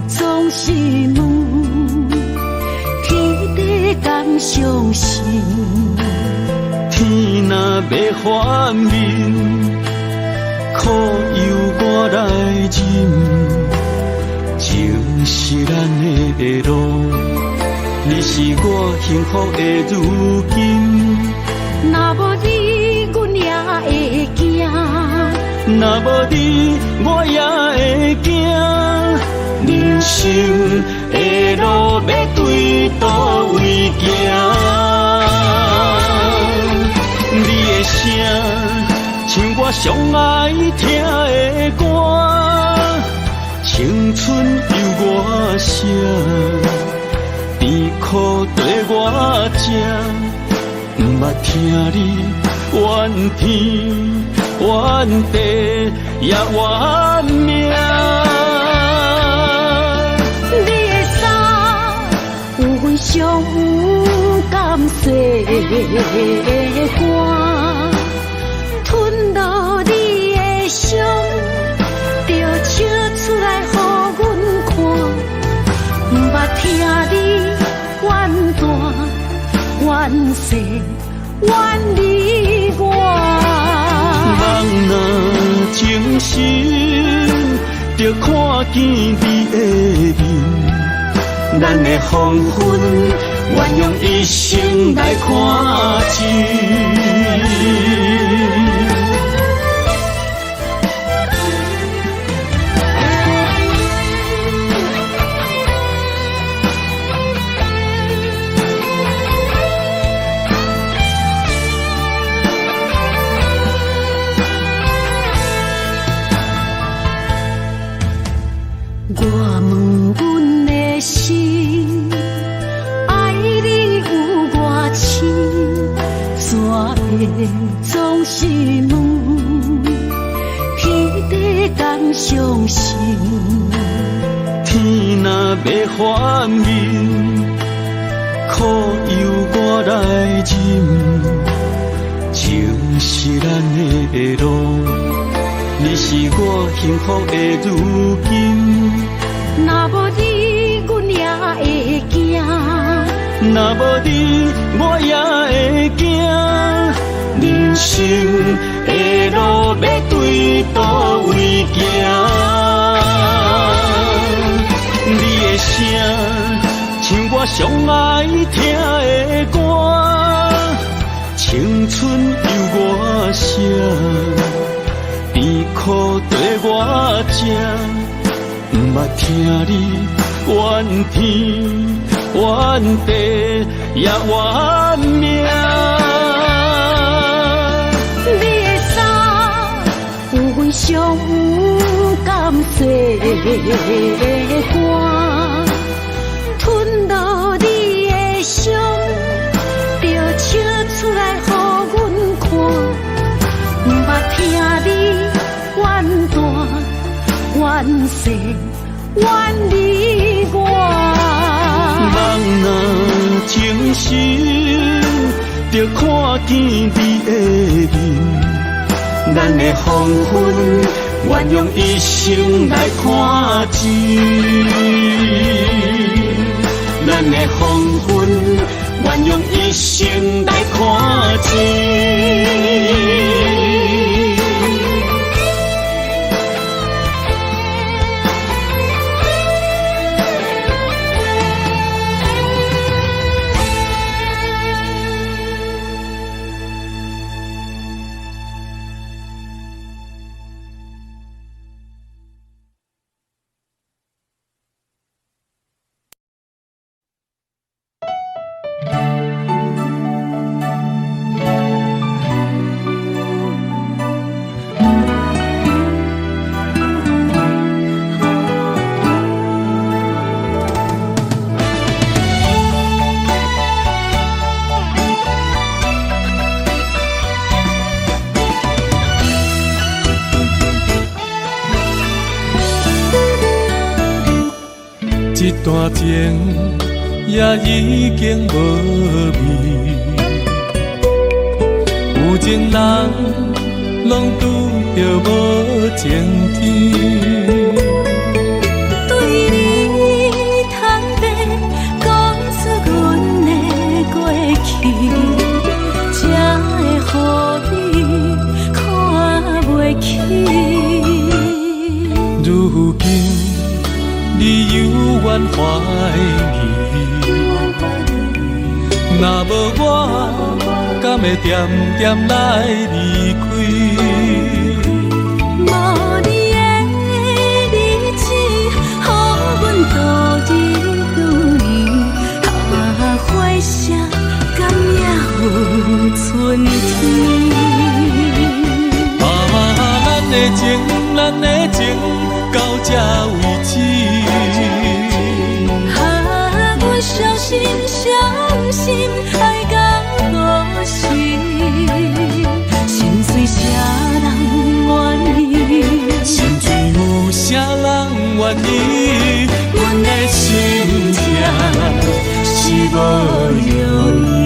总是问，天地敢相信？天若要反面，苦由我来忍。情是咱的路，你是我幸福的如今。若无你，阮也会惊；若无你，我也会惊。人生的路要对倒位行？你的声像我上爱听的歌，青春由我写，甜苦对我吃，不捌听你怨天怨地也怨命。上有甘雪的歌，吞落你的伤，就笑出来予阮看。不捌听你怨大怨小怨你我。人若情深，就看见你的面。咱的黄昏，愿用一生来看尽。敢相信？天若要反面，苦由我来忍。情是咱的路，你是我幸福的如今。若无你，阮也会惊；若无你，我也会惊。人生的路要对倒位行？你的声，像我上爱听的歌，青春由我写，甜苦对我吃，不捌听你怨天怨地也怨命。你的衫有阮上有甘蔗的汗，吞落你的伤，就笑出来予阮看。不捌听你怨大怨细怨你我。人若情深，就看见你的面，咱的黄昏，愿用一生来看尽。咱的黄昏，愿用一生来看尽。一段情也已经无味，有情人拢拄着无情天。对你坦白讲出阮的过去，才会予你看袂起。如今你犹原怀疑，若无我，敢会点点来离开？无你的日子，予阮度日如年，花谢敢也有春天。咱的情，咱的情，到这为止。阮小心小心爱到何时？心碎啥人愿意？心碎有啥人愿意？阮的心痛是无容易。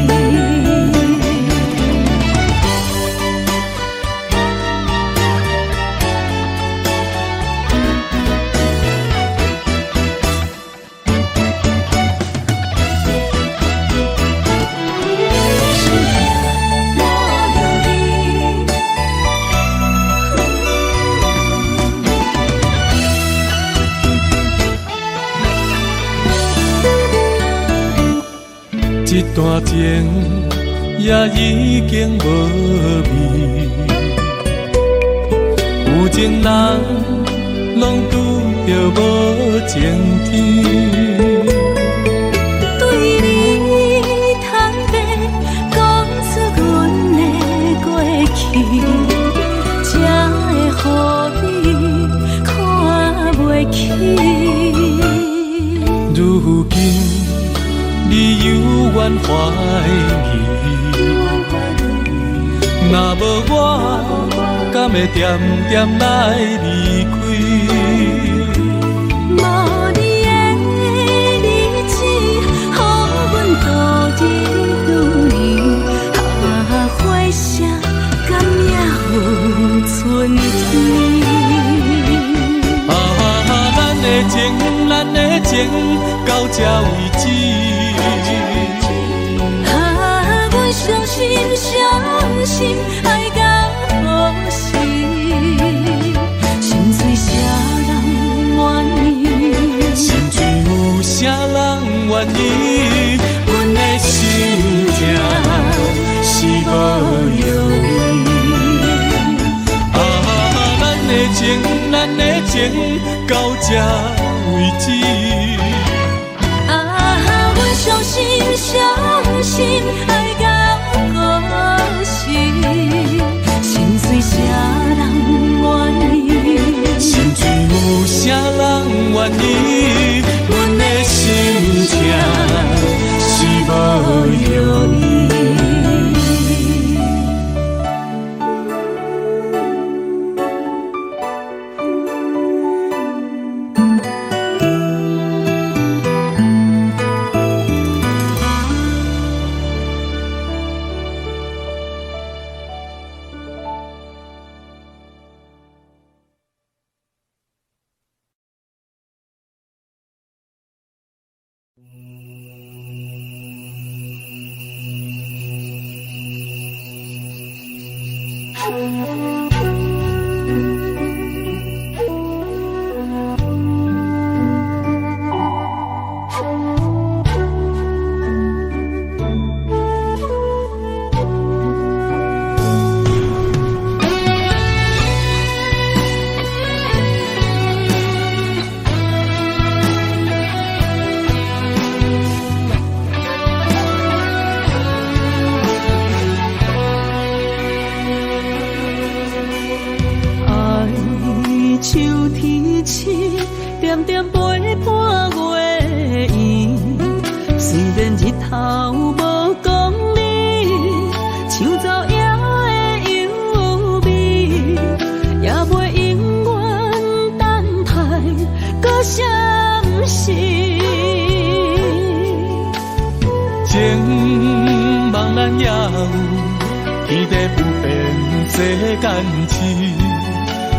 一段情也已经无味，有情人拢拄着无情天。对你坦白讲出阮的过去，才会予你看袂起。如今你犹原怀疑，若无我，敢会要点点来离开。无你的日子，予阮度日如年，花谢甘也有春天。咱的情，咱的情到这为止。阮相信，相信爱到何时？心碎啥人愿意？心碎有啥人愿意？阮的心情是无容易。咱的情，咱的情到这为止。阮相信，相信爱到何时？心碎啥人愿意？心碎有啥人愿意？阮的心情是无容易。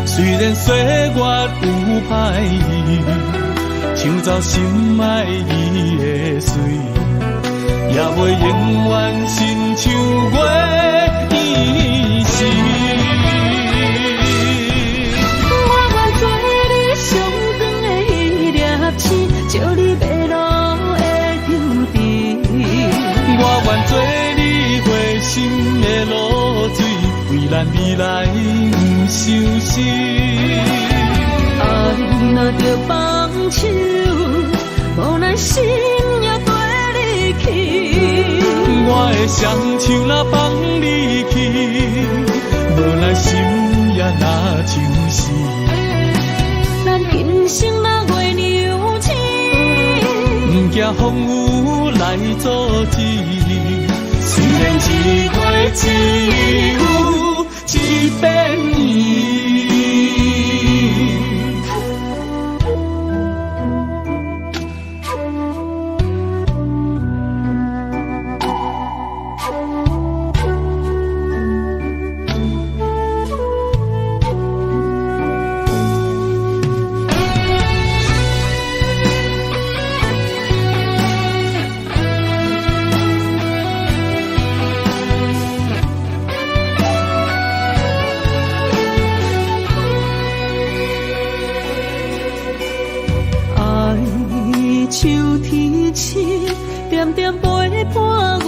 虽然岁月有歹意，抢走心爱伊的水，也袂永远亲像月伊时。我愿做你上长的迄粒星，照你迷路的游池。我愿做你回心的露水，为咱未来不伤心。爱若着放手，无咱心也跟你去。我的双手若放你去，无咱心也若像死。咱今生若月娘星，不惊风雨来阻止。虽然一月只有一遍年。秋天起，点点陪伴月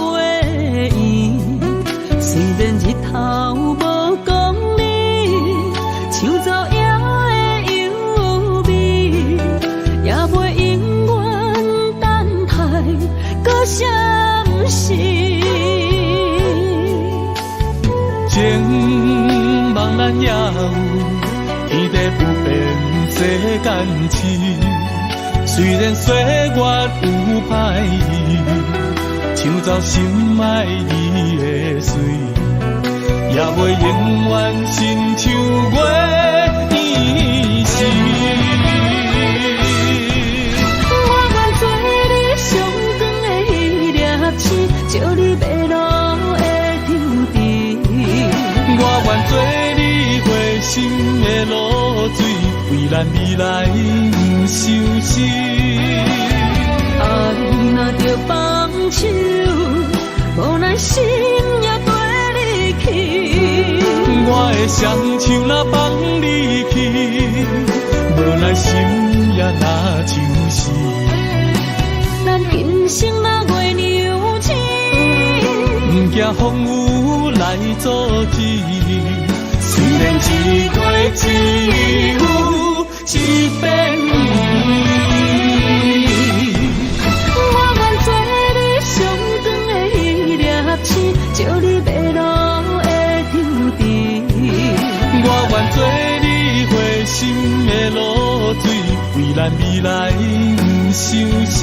圆。虽然日头无讲理，抢走夜的幽味，也袂永远等待搁闪失。情茫然也有，天地不变，世间痴。虽然岁月有歹意，抢走心爱伊的水，也也袂永远亲像月依时。我愿做你上长的迄粒星，照你迷路的抽屉。我愿做你回心的露水，为咱未来不相思。爱若着放手，无奈心也跟你去。我的双手若放你去，无奈心也若像是。咱今生若月娘亲，不惊风雨来阻止。虽然一月只有一遍伊。我愿做你上长的迄粒星，照你迷路的抽屉。我愿做你回心的露水，为咱未来不相思。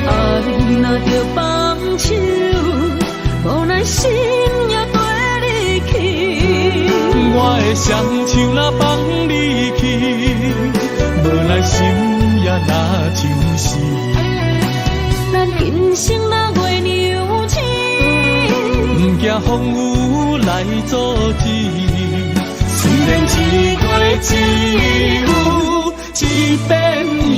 爱若着放手，无奈心也跟你去。我的双手若放你去，无奈心也若像是。咱今生若月娘亲，不惊风雨来阻止。虽然一月只有一遍伊。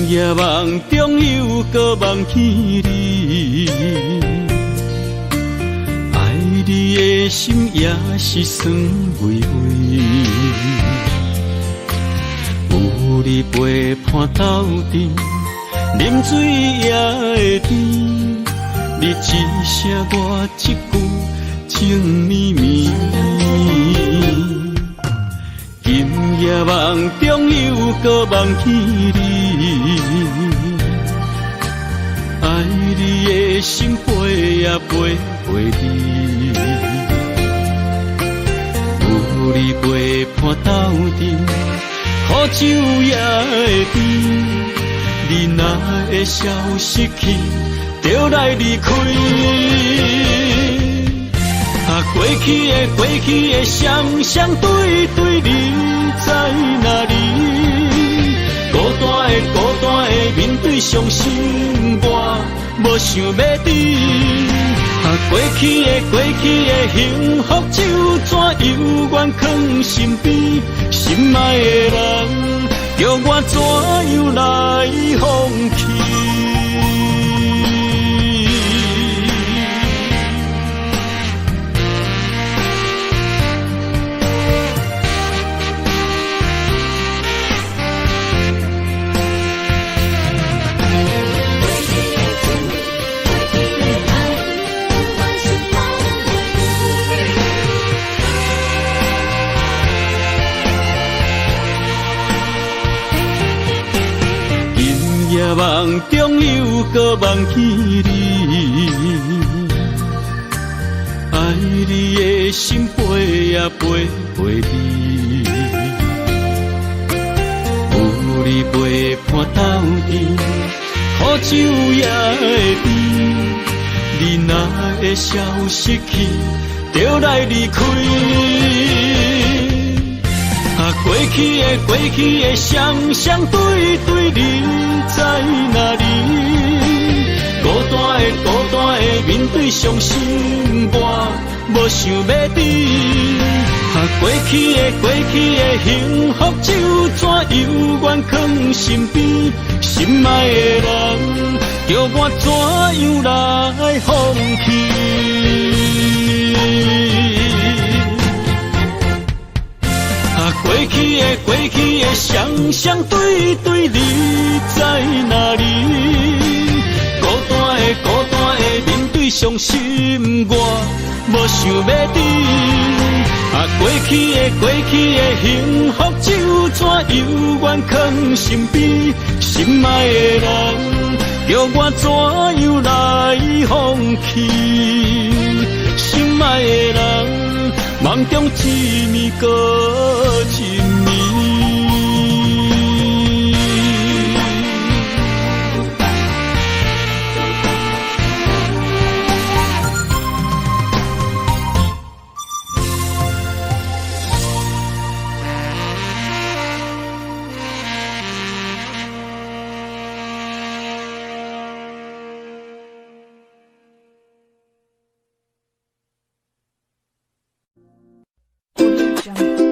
夜梦中又搁梦起你，爱你的心也是酸微微。有你陪伴斗阵，啉水也会甜。你一声我一句，情绵绵。今夜梦中又搁梦起你，爱你的心陪也陪你，有你陪伴斗阵，苦酒也会甜。你若会消失去，就来离开。过去的双对对，你在哪里？孤单的面对伤心，我无想要知。过去的幸福就怎犹原藏心边？心爱的人，叫我怎样来放弃？夜梦中又搁梦起你，爱你的心陪也陪你，有你陪伴斗阵，苦酒也会甜。你若会消失去，就来离开。过去的双对对，你在哪里？孤单的面对伤心，我无想要知。过去的幸福就怎犹原藏心边？心爱的人，叫我怎样来放弃？过去的双双对对，你在哪里？孤单的面对伤心，我无想要你。过去的幸福就怎犹原藏心边？心爱的人，叫我怎样来放弃？心爱的人，梦中一暝过一暝。Audio Jungle.